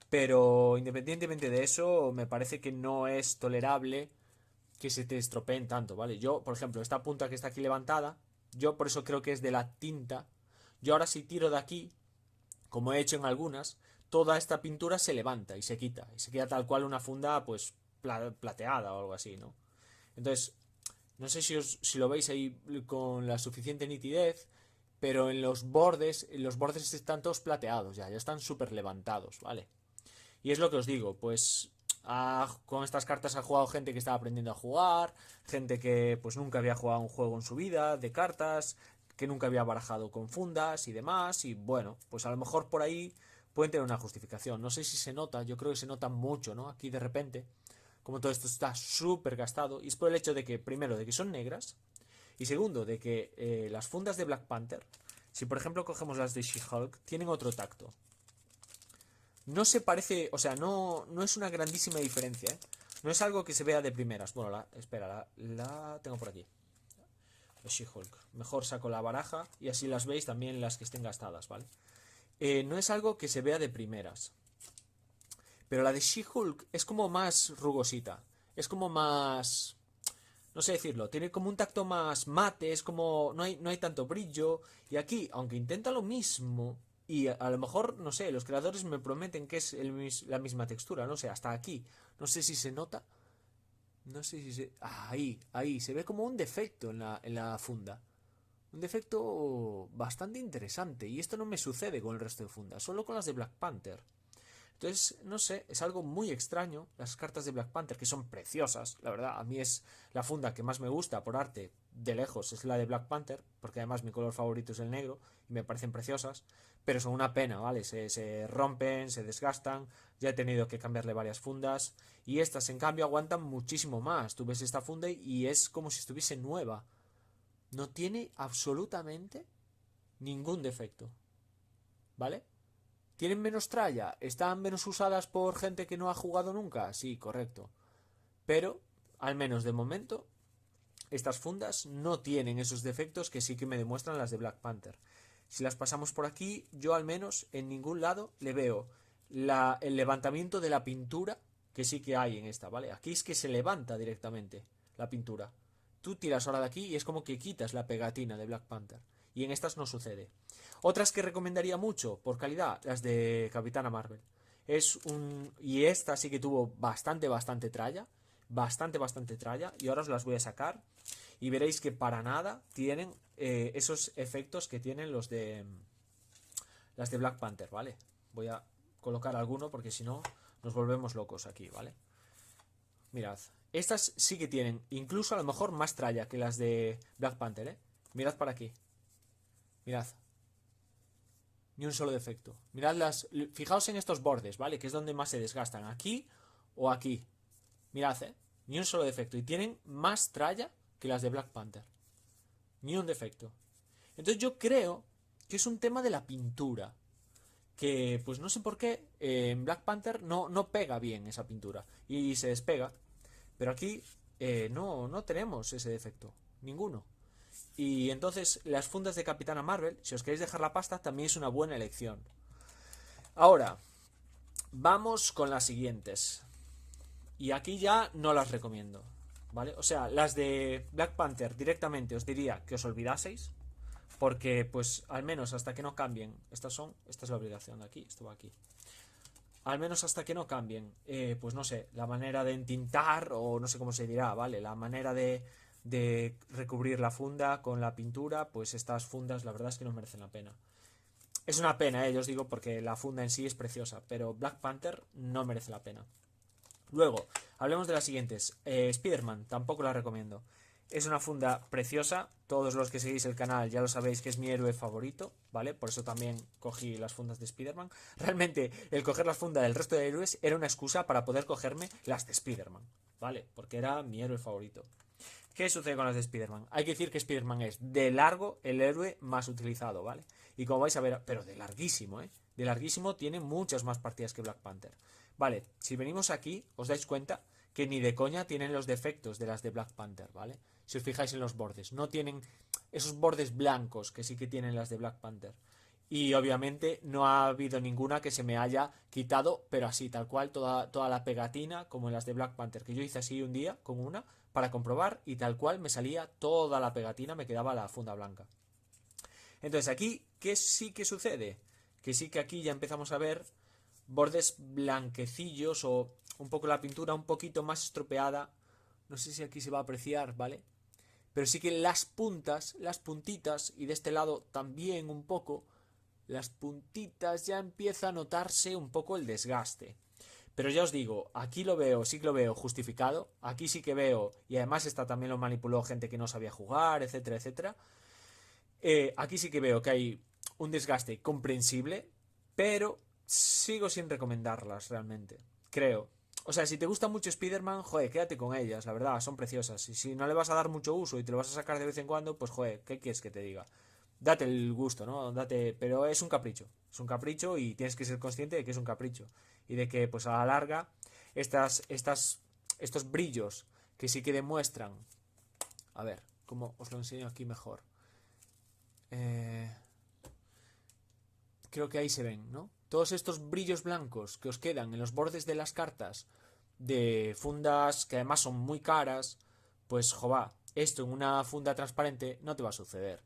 Pero independientemente de eso, me parece que no es tolerable que se te estropeen tanto, ¿vale? Yo, por ejemplo, esta punta que está aquí levantada, yo por eso creo que es de la tinta. Yo ahora si tiro de aquí, como he hecho en algunas, toda esta pintura se levanta y se quita. Y se queda tal cual una funda, pues, plateada o algo así, ¿no? Entonces, no sé si lo veis ahí con la suficiente nitidez, pero en los bordes están todos plateados ya están súper levantados, ¿vale? Y es lo que os digo, pues con estas cartas ha jugado gente que estaba aprendiendo a jugar, gente que pues nunca había jugado un juego en su vida de cartas, que nunca había barajado con fundas y demás, y bueno, pues a lo mejor por ahí pueden tener una justificación. No sé si se nota, yo creo que se nota mucho, ¿no? Aquí de repente, como todo esto está súper gastado, y es por el hecho de que, primero, de que son negras, y segundo, de que las fundas de Black Panther, si por ejemplo cogemos las de She-Hulk, tienen otro tacto. No se parece, o sea, no es una grandísima diferencia, ¿eh? No es algo que se vea de primeras. Bueno, espera, la tengo por aquí. La She-Hulk. Mejor saco la baraja y así las veis también las que estén gastadas, ¿vale? No es algo que se vea de primeras. Pero la de She-Hulk es como más rugosita. Es como más... No sé decirlo, tiene como un tacto más mate, es como... No hay tanto brillo. Y aquí, aunque intenta lo mismo... Y a lo mejor, no sé, los creadores me prometen que es la misma textura, no sé, hasta aquí. No sé si se nota. No sé si se... ahí, se ve como un defecto en la funda. Un defecto bastante interesante. Y esto no me sucede con el resto de fundas, solo con las de Black Panther. Entonces, no sé, es algo muy extraño. Las cartas de Black Panther, que son preciosas, la verdad, a mí es la funda que más me gusta por arte, de lejos, es la de Black Panther, porque además mi color favorito es el negro, y me parecen preciosas, pero son una pena, ¿vale? Se rompen, se desgastan, ya he tenido que cambiarle varias fundas, y estas, en cambio, aguantan muchísimo más. Tú ves esta funda y es como si estuviese nueva. No tiene absolutamente ningún defecto, ¿vale? ¿Tienen menos tralla? ¿Están menos usadas por gente que no ha jugado nunca? Sí, correcto. Pero, al menos de momento, estas fundas no tienen esos defectos que sí que me demuestran las de Black Panther. Si las pasamos por aquí, yo al menos en ningún lado le veo el levantamiento de la pintura que sí que hay en esta, ¿vale? Aquí es que se levanta directamente la pintura. Tú tiras ahora de aquí y es como que quitas la pegatina de Black Panther. Y en estas no sucede. Otras que recomendaría mucho por calidad, las de Capitana Marvel. Y esta sí que tuvo bastante tralla. Bastante tralla. Y ahora os las voy a sacar. Y veréis que para nada tienen esos efectos que tienen las de Black Panther, ¿vale? Voy a colocar alguno porque si no nos volvemos locos aquí, ¿vale? Mirad. Estas sí que tienen incluso a lo mejor más tralla que las de Black Panther, ¿eh? Mirad para aquí. Mirad. Ni un solo defecto. Miradlas. Fijaos en estos bordes, ¿vale? Que es donde más se desgastan. Aquí o aquí. Mirad, ¿eh? Ni un solo defecto. Y tienen más tralla que las de Black Panther. Ni un defecto. Entonces yo creo que es un tema de la pintura. Que pues no sé por qué en Black Panther no pega bien esa pintura. Y se despega. Pero aquí no tenemos ese defecto. Ninguno. Y entonces las fundas de Capitana Marvel, si os queréis dejar la pasta, también es una buena elección. Ahora, vamos con las siguientes. Y aquí ya no las recomiendo, ¿vale? O sea, las de Black Panther directamente os diría que os olvidaseis. Porque, pues, al menos hasta que no cambien. Esta es la obligación de aquí, esto va aquí. Al menos hasta que no cambien, pues no sé, la manera de entintar, o no sé cómo se dirá, ¿vale? La manera de recubrir la funda con la pintura, pues estas fundas la verdad es que no merecen la pena. Es una pena, yo os digo, porque la funda en sí es preciosa, pero Black Panther no merece la pena. Luego, hablemos de las siguientes. Spider-Man, tampoco la recomiendo. Es una funda preciosa. Todos los que seguís el canal ya lo sabéis que es mi héroe favorito, ¿vale? Por eso también cogí las fundas de Spider-Man. Realmente, el coger las fundas del resto de héroes era una excusa para poder cogerme las de Spider-Man, ¿vale? Porque era mi héroe favorito. ¿Qué sucede con las de Spider-Man? Hay que decir que Spider-Man es de largo el héroe más utilizado, ¿vale? Y como vais a ver, pero de larguísimo, ¿eh? De larguísimo, tiene muchas más partidas que Black Panther. Vale, si venimos aquí, os dais cuenta que ni de coña tienen los defectos de las de Black Panther, ¿vale? Si os fijáis en los bordes, no tienen esos bordes blancos que sí que tienen las de Black Panther. Y obviamente no ha habido ninguna que se me haya quitado, pero así, tal cual, toda la pegatina, como en las de Black Panther, que yo hice así un día con una para comprobar y tal cual me salía toda la pegatina, me quedaba la funda blanca. Entonces aquí, ¿qué sí que sucede? Que sí que aquí ya empezamos a ver bordes blanquecillos o un poco la pintura un poquito más estropeada. No sé si aquí se va a apreciar, ¿vale? Pero sí que las puntas, las puntitas, y de este lado también un poco, las puntitas ya empieza a notarse un poco el desgaste. Pero ya os digo, aquí lo veo, sí que lo veo justificado. Aquí sí que veo, y además esta también lo manipuló gente que no sabía jugar, etcétera, etcétera. Aquí sí que veo que hay un desgaste comprensible, pero sigo sin recomendarlas realmente. Creo. O sea, si te gusta mucho Spider-Man, joder, quédate con ellas, la verdad, son preciosas. Y si no le vas a dar mucho uso y te lo vas a sacar de vez en cuando, pues joder, ¿qué quieres que te diga? Date el gusto, ¿no? Date, pero es un capricho. Es un capricho y tienes que ser consciente de que es un capricho. Y de que, pues a la larga, estos brillos que sí que demuestran. A ver, ¿cómo os lo enseño aquí mejor? Eh, Creo que ahí se ven, ¿no? Todos estos brillos blancos que os quedan en los bordes de las cartas de fundas que además son muy caras, pues jova, esto en una funda transparente no te va a suceder.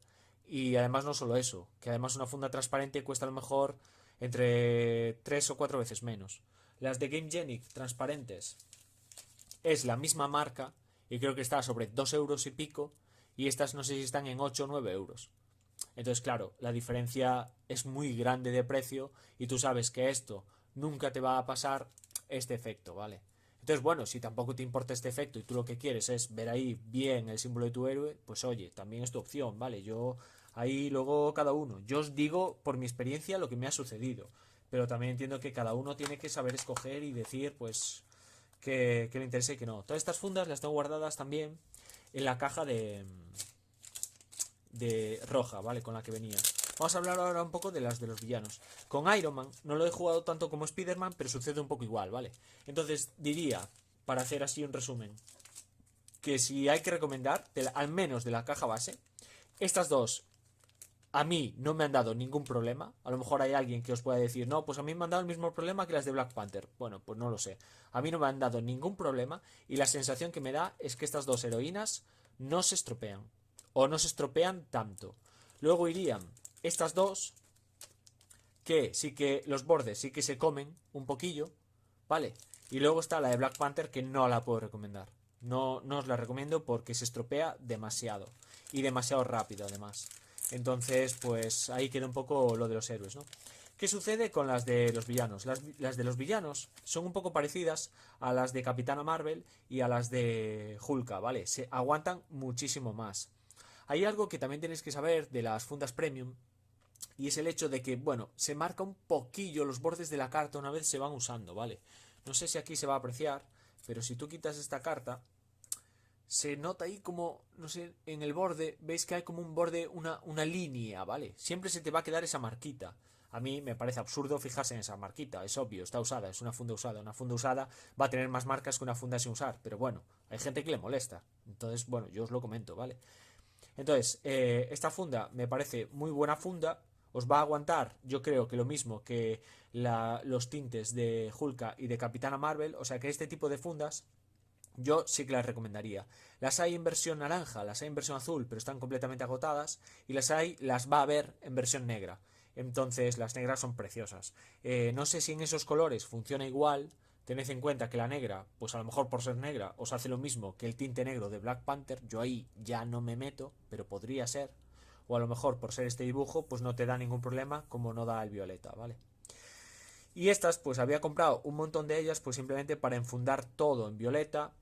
Y además no solo eso, que además una funda transparente cuesta a lo mejor entre 3 o 4 veces menos. Las de GameGenic transparentes es la misma marca y creo que está sobre 2 euros y pico y estas no sé si están en 8 o 9 euros. Entonces, claro, la diferencia es muy grande de precio y tú sabes que esto nunca te va a pasar este efecto, ¿vale? Entonces, bueno, si tampoco te importa este efecto y tú lo que quieres es ver ahí bien el símbolo de tu héroe, pues oye, también es tu opción, ¿vale? Yo ahí luego cada uno. Yo os digo por mi experiencia lo que me ha sucedido, pero también entiendo que cada uno tiene que saber escoger y decir, pues, que le interese y que no. Todas estas fundas las tengo guardadas también en la caja de roja, ¿vale? Con la que venía. Vamos a hablar ahora un poco de las de los villanos. Con Iron Man no lo he jugado tanto como Spider-Man, pero sucede un poco igual, ¿vale? Entonces diría, para hacer así un resumen, que si hay que recomendar, al menos de la caja base, estas dos a mí no me han dado ningún problema. A lo mejor hay alguien que os pueda decir, no, pues a mí me han dado el mismo problema que las de Black Panther. Bueno, pues no lo sé. A mí no me han dado ningún problema y la sensación que me da es que estas dos heroínas no se estropean. O no se estropean tanto. Luego irían estas dos, que sí que los bordes sí que se comen un poquillo, ¿vale? Y luego está la de Black Panther que no la puedo recomendar. No, no os la recomiendo porque se estropea demasiado. Y demasiado rápido además. Entonces, pues ahí queda un poco lo de los héroes, ¿no? ¿Qué sucede con las de los villanos? Las de los villanos son un poco parecidas a las de Capitana Marvel y a las de Hulka, ¿vale? Se aguantan muchísimo más. Hay algo que también tenéis que saber de las fundas premium y es el hecho de que, bueno, se marca un poquillo los bordes de la carta una vez se van usando, ¿vale? No sé si aquí se va a apreciar, pero si tú quitas esta carta, se nota ahí como, no sé, en el borde, veis que hay como un borde, una línea, ¿vale? Siempre se te va a quedar esa marquita. A mí me parece absurdo fijarse en esa marquita, es obvio, está usada, es una funda usada. Una funda usada va a tener más marcas que una funda sin usar, pero bueno, hay gente que le molesta. Entonces, bueno, yo os lo comento, ¿vale? Entonces, esta funda me parece muy buena funda. Os va a aguantar, yo creo que lo mismo que los tintes de Hulka y de Capitana Marvel. O sea que este tipo de fundas yo sí que las recomendaría. Las hay en versión naranja, las hay en versión azul, pero están completamente agotadas. Y las va a haber en versión negra. Entonces las negras son preciosas. No sé si en esos colores funciona igual. Tened en cuenta que la negra, pues a lo mejor por ser negra, os hace lo mismo que el tinte negro de Black Panther. Yo ahí ya no me meto, pero podría ser. O a lo mejor por ser este dibujo, pues no te da ningún problema, como no da el violeta, ¿vale? Y estas, pues había comprado un montón de ellas, pues simplemente para enfundar todo en violeta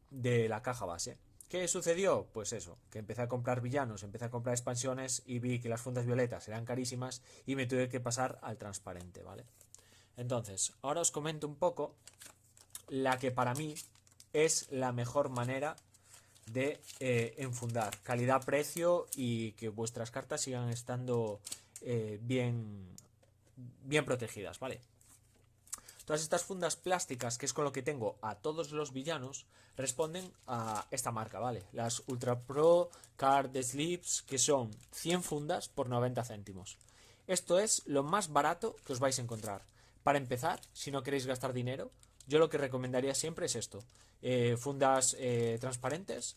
de la caja base. ¿Qué sucedió? Pues eso, que empecé a comprar villanos, empecé a comprar expansiones y vi que las fundas violetas eran carísimas y me tuve que pasar al transparente, ¿vale? Entonces, ahora os comento un poco la que para mí es la mejor manera de enfundar. Calidad-precio y que vuestras cartas sigan estando bien protegidas, ¿vale? Todas estas fundas plásticas, que es con lo que tengo a todos los villanos, responden a esta marca, ¿vale? Las Ultra Pro Card Sleeves, que son 100 fundas por 90 céntimos. Esto es lo más barato que os vais a encontrar. Para empezar, si no queréis gastar dinero, yo lo que recomendaría siempre es esto. Fundas transparentes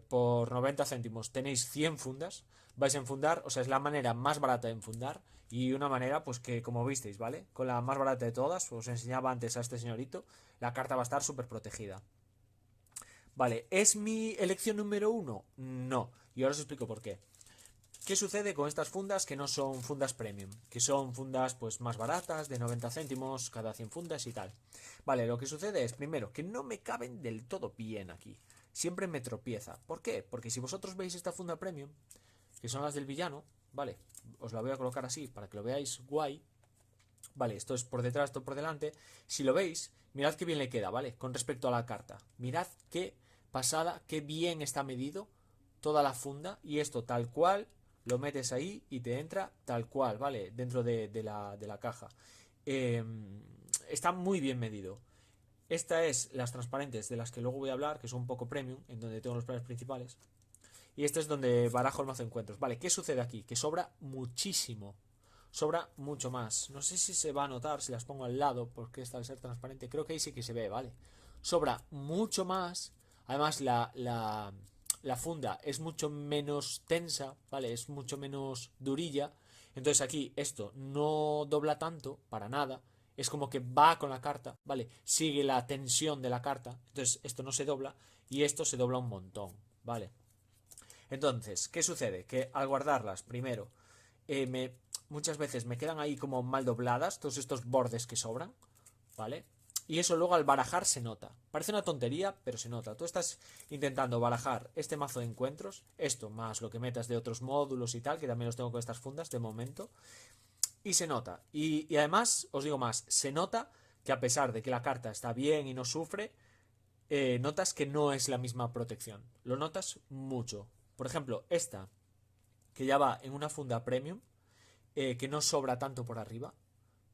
por 90 céntimos. Tenéis 100 fundas. Vais a enfundar, o sea, es la manera más barata de enfundar. Y una manera, pues que como visteis, ¿vale? Con la más barata de todas, os enseñaba antes a este señorito, la carta va a estar súper protegida. Vale, ¿es mi elección número uno? No. Y ahora os explico por qué. ¿Qué sucede con estas fundas que no son fundas premium? Que son fundas pues más baratas, de 90 céntimos cada 100 fundas y tal. Vale, lo que sucede es, primero, que no me caben del todo bien aquí. Siempre me tropieza. ¿Por qué? Porque si vosotros veis esta funda premium, que son las del villano, vale, os la voy a colocar así para que lo veáis guay. Vale, esto es por detrás, esto por delante. Si lo veis, mirad qué bien le queda, ¿vale? Con respecto a la carta. Mirad qué pasada, qué bien está medido toda la funda. Y esto tal cual, lo metes ahí y te entra tal cual, ¿vale? Dentro de la caja. Está muy bien medido. Esta es las transparentes de las que luego voy a hablar, que son un poco premium, en donde tengo los planes principales. Y este es donde barajo el mazo de encuentros. Vale, ¿qué sucede aquí? Que sobra muchísimo. Sobra mucho más. No sé si se va a notar si las pongo al lado, porque esta al ser transparente, creo que ahí sí que se ve, ¿vale? Sobra mucho más. Además, la funda es mucho menos tensa, ¿vale? Es mucho menos durilla. Entonces aquí esto no dobla tanto, para nada. Es como que va con la carta, ¿vale? Sigue la tensión de la carta. Entonces esto no se dobla y esto se dobla un montón, ¿vale? Entonces, ¿qué sucede? Que al guardarlas, primero, muchas veces me quedan ahí como mal dobladas, todos estos bordes que sobran, ¿vale? Y eso luego al barajar se nota. Parece una tontería, pero se nota. Tú estás intentando barajar este mazo de encuentros, esto más lo que metas de otros módulos y tal, que también los tengo con estas fundas de momento, y se nota. Y además, os digo más, se nota que a pesar de que la carta está bien y no sufre, notas que no es la misma protección. Lo notas mucho. Por ejemplo, esta, que ya va en una funda premium, que no sobra tanto por arriba,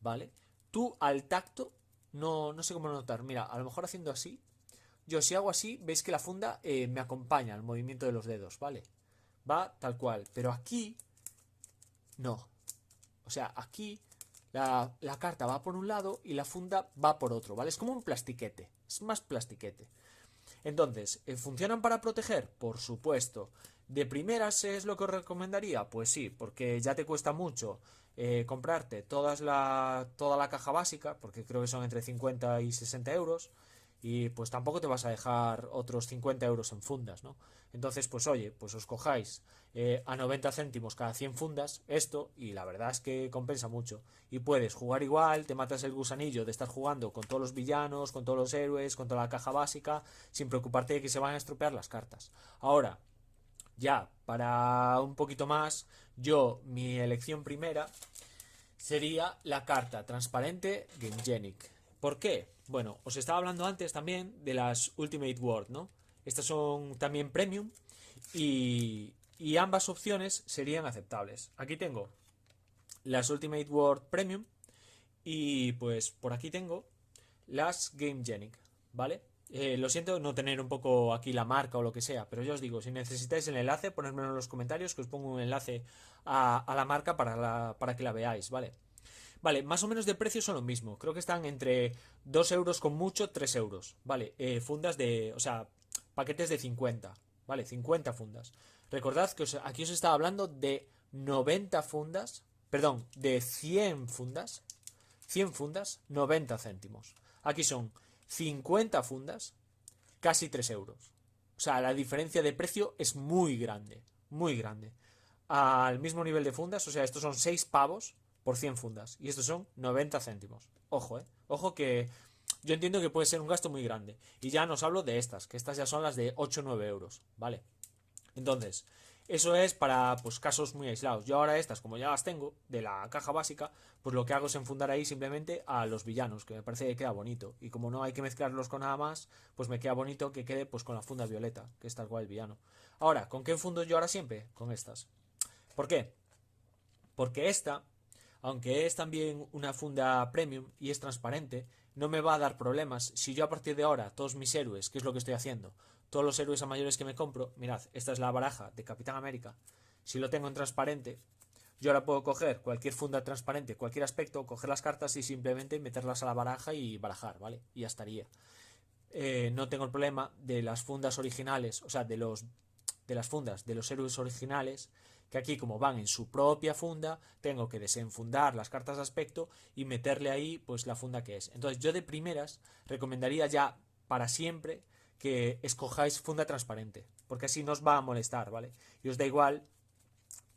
¿vale? Tú al tacto, no sé cómo notar. Mira, a lo mejor haciendo así, yo si hago así, veis que la funda me acompaña al movimiento de los dedos, ¿vale? Va tal cual. Pero aquí, no. O sea, aquí la carta va por un lado y la funda va por otro, ¿vale? Es como un plastiquete. Es más plastiquete. Entonces, ¿funcionan para proteger? Por supuesto. ¿De primeras es lo que os recomendaría? Pues sí, porque ya te cuesta mucho comprarte toda la caja básica, porque creo que son entre 50 y 60 euros, y pues tampoco te vas a dejar otros 50 euros en fundas, ¿no? Entonces, pues oye, pues os cojáis a 90 céntimos cada 100 fundas esto, y la verdad es que compensa mucho. Y puedes jugar igual, te matas el gusanillo de estar jugando con todos los villanos, con todos los héroes, con toda la caja básica, sin preocuparte de que se van a estropear las cartas. Ahora, ya, para un poquito más, mi elección primera sería la carta transparente Gamegenic. ¿Por qué? Bueno, os estaba hablando antes también de las Ultimate World, ¿no? Estas son también premium y ambas opciones serían aceptables. Aquí tengo las Ultimate World Premium y pues por aquí tengo las Gamegenic, ¿vale? Lo siento no tener un poco aquí la marca o lo que sea, pero yo os digo, si necesitáis el enlace, ponedmelo en los comentarios que os pongo un enlace a la marca para que la veáis, ¿vale? Vale, más o menos de precio son lo mismo. Creo que están entre 2 euros con mucho, 3 euros. Vale, fundas de... O sea, paquetes de 50. Vale, 50 fundas. Recordad que aquí os estaba hablando de 90 fundas. Perdón, de 100 fundas. 100 fundas, 90 céntimos. Aquí son 50 fundas, casi 3 euros. O sea, la diferencia de precio es muy grande. Muy grande. Al mismo nivel de fundas, o sea, estos son 6 pavos por 100 fundas. Y estos son 90 céntimos. Ojo, Ojo que yo entiendo que puede ser un gasto muy grande. Y ya no os hablo de estas, que estas ya son las de 8 o 9 euros, ¿vale? Entonces, Eso es para pues casos muy aislados. Yo ahora estas, como ya las tengo de la caja básica, pues lo que hago es enfundar ahí simplemente a los villanos, que me parece que queda bonito. Y como no hay que mezclarlos con nada más, pues me queda bonito que quede pues con la funda violeta, que es tal cual el villano. Ahora, ¿con qué enfundo yo ahora siempre? Con estas. ¿Por qué? Porque esta, aunque es también una funda premium y es transparente, no me va a dar problemas si yo a partir de ahora, todos mis héroes, que es lo que estoy haciendo, todos los héroes a mayores que me compro, mirad, esta es la baraja de Capitán América, si lo tengo en transparente, yo ahora puedo coger cualquier funda transparente, cualquier aspecto, coger las cartas y simplemente meterlas a la baraja y barajar, ¿vale? Y ya estaría. No tengo el problema de las fundas originales, o sea, de las fundas de los héroes originales, que aquí como van en su propia funda, tengo que desenfundar las cartas de aspecto y meterle ahí pues la funda que es. Entonces yo de primeras recomendaría ya para siempre que escojáis funda transparente, porque así no os va a molestar, ¿vale? Y os da igual,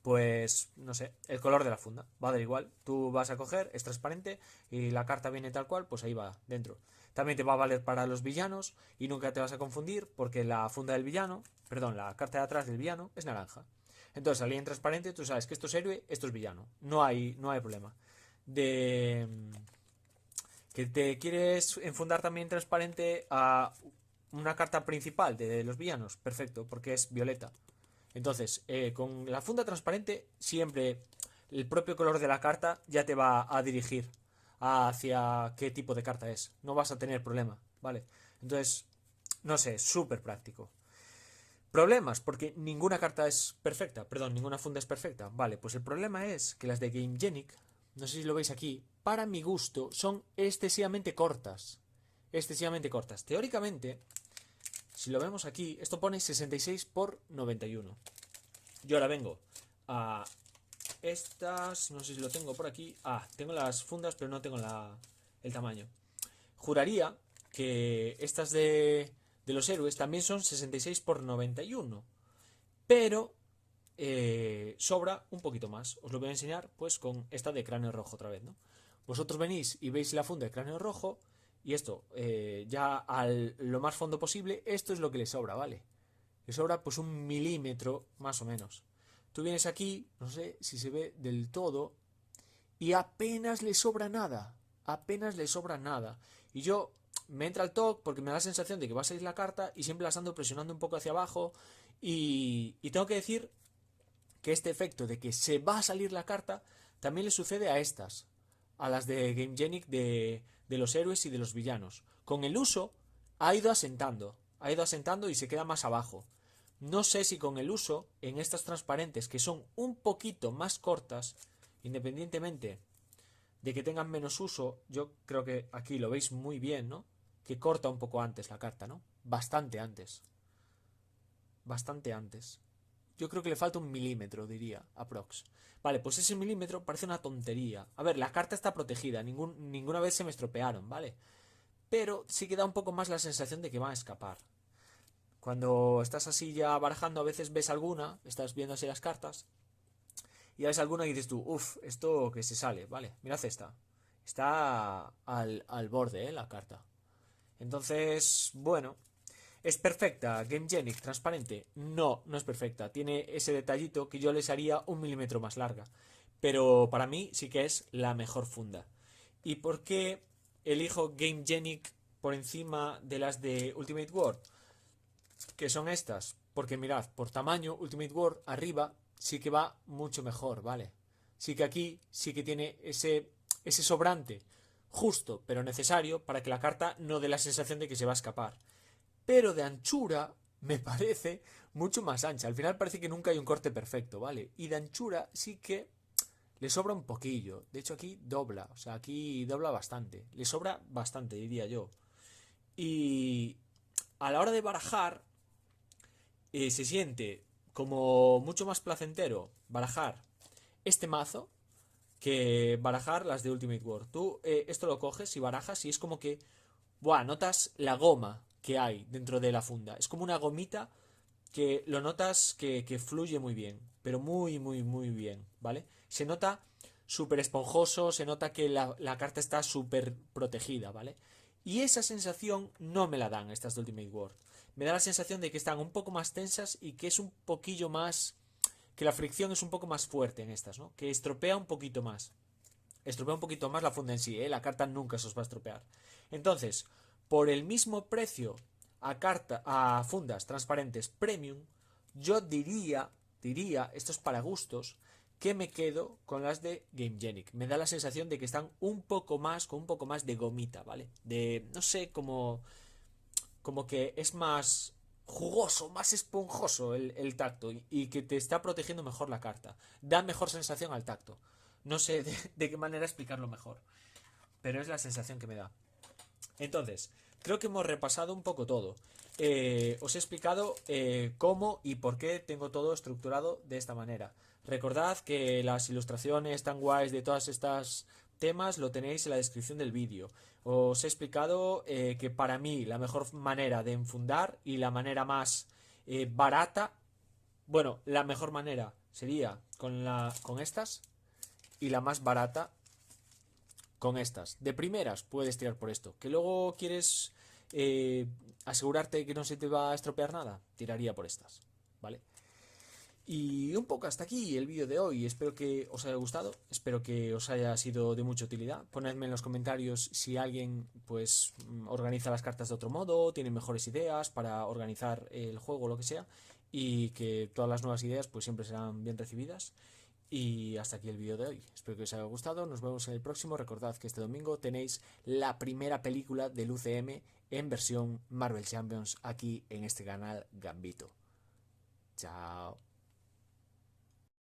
pues, no sé, el color de la funda, va a dar igual. Tú vas a coger, es transparente y la carta viene tal cual, pues ahí va dentro. También te va a valer para los villanos y nunca te vas a confundir porque la funda del villano, perdón, la carta de atrás del villano es naranja. Entonces, al ir en transparente, tú sabes que esto es héroe, esto es villano. No hay problema. De que te quieres enfundar también transparente a una carta principal de los villanos, perfecto, porque es violeta. Entonces, con la funda transparente, siempre el propio color de la carta ya te va a dirigir hacia qué tipo de carta es. No vas a tener problema, ¿vale? Entonces, no sé, súper práctico. Problemas, porque ninguna carta es perfecta, perdón, ninguna funda es perfecta. Vale, pues el problema es que las de GameGenic, no sé si lo veis aquí, para mi gusto son excesivamente cortas. Excesivamente cortas. Teóricamente, si lo vemos aquí, esto pone 66 por 91. Yo ahora vengo a estas, no sé si lo tengo por aquí. Ah, tengo las fundas, pero no tengo el tamaño. Juraría que estas de los héroes también son 66 por 91. Pero sobra un poquito más. Os lo voy a enseñar pues con esta de cráneo rojo otra vez, ¿no? Vosotros venís y veis la funda de cráneo rojo y esto, ya al lo más fondo posible, esto es lo que le sobra, ¿vale? Le sobra pues 1 milímetro más o menos. Tú vienes aquí, no sé si se ve del todo, y apenas le sobra nada. Apenas le sobra nada. Y yo me entra el toque porque me da la sensación de que va a salir la carta y siempre las ando presionando un poco hacia abajo. Y tengo que decir que este efecto de que se va a salir la carta también le sucede a estas, a las de GameGenic de los héroes y de los villanos. Con el uso ha ido asentando y se queda más abajo. No sé si con el uso en estas transparentes que son un poquito más cortas, independientemente de que tengan menos uso, yo creo que aquí lo veis muy bien, ¿no? Que corta un poco antes la carta, ¿no? Bastante antes. Bastante antes. Yo creo que le falta 1 milímetro, diría, aprox. Vale, pues ese milímetro parece una tontería. A ver, la carta está protegida, ninguna vez se me estropearon, ¿vale? Pero sí que da un poco más la sensación de que van a escapar. Cuando estás así ya barajando, a veces ves alguna, estás viendo así las cartas, y ves alguna y dices tú, uff, esto que se sale, ¿vale? Mirad esta. Está al borde, la carta. Entonces, bueno, ¿es perfecta GameGenic transparente? No, no es perfecta. Tiene ese detallito que yo les haría 1 milímetro más larga. Pero para mí sí que es la mejor funda. ¿Y por qué elijo GameGenic por encima de las de Ultimate War? Que son estas. Porque mirad, por tamaño, Ultimate War arriba sí que va mucho mejor, ¿vale? Sí que aquí sí que tiene ese sobrante justo, pero necesario para que la carta no dé la sensación de que se va a escapar. Pero de anchura me parece mucho más ancha. Al final parece que nunca hay un corte perfecto, ¿vale? Y de anchura sí que le sobra un poquillo. De hecho aquí dobla, o sea, aquí dobla bastante. Le sobra bastante, diría yo. Y a la hora de barajar, se siente como mucho más placentero barajar este mazo que barajar las de Ultimate War. Tú esto lo coges y barajas y es como que, buah, notas la goma que hay dentro de la funda. Es como una gomita que lo notas que fluye muy bien, pero muy, muy, muy bien, ¿vale? Se nota súper esponjoso, se nota que la carta está súper protegida, ¿vale? Y esa sensación no me la dan estas de Ultimate War. Me da la sensación de que están un poco más tensas y que es un poquillo más que la fricción es un poco más fuerte en estas, ¿no? Que estropea un poquito más. Estropea un poquito más la funda en sí, ¿eh? La carta nunca se os va a estropear. Entonces, por el mismo precio a fundas transparentes premium, yo diría, esto es para gustos, que me quedo con las de GameGenic. Me da la sensación de que están un poco más, con un poco más de gomita, ¿vale? De, no sé, como que es más jugoso, más esponjoso el tacto y que te está protegiendo mejor la carta. Da mejor sensación al tacto. No sé de qué manera explicarlo mejor, pero es la sensación que me da. Entonces, creo que hemos repasado un poco todo. Os he explicado cómo y por qué tengo todo estructurado de esta manera. Recordad que las ilustraciones tan guays de todas estas temas lo tenéis en la descripción del vídeo. Os he explicado que para mí la mejor manera de enfundar y la manera más barata, bueno, la mejor manera sería con estas y la más barata con estas. De primeras puedes tirar por esto. Que luego quieres asegurarte que no se te va a estropear nada, tiraría por estas, ¿vale? Y un poco hasta aquí el vídeo de hoy. Espero que os haya gustado, espero que os haya sido de mucha utilidad. Ponedme en los comentarios si alguien pues organiza las cartas de otro modo, tiene mejores ideas para organizar el juego o lo que sea, y que todas las nuevas ideas pues siempre serán bien recibidas. Y hasta aquí el vídeo de hoy. Espero que os haya gustado. Nos vemos en el próximo. Recordad que este domingo tenéis la primera película del UCM en versión Marvel Champions aquí en este canal Gambito. Chao.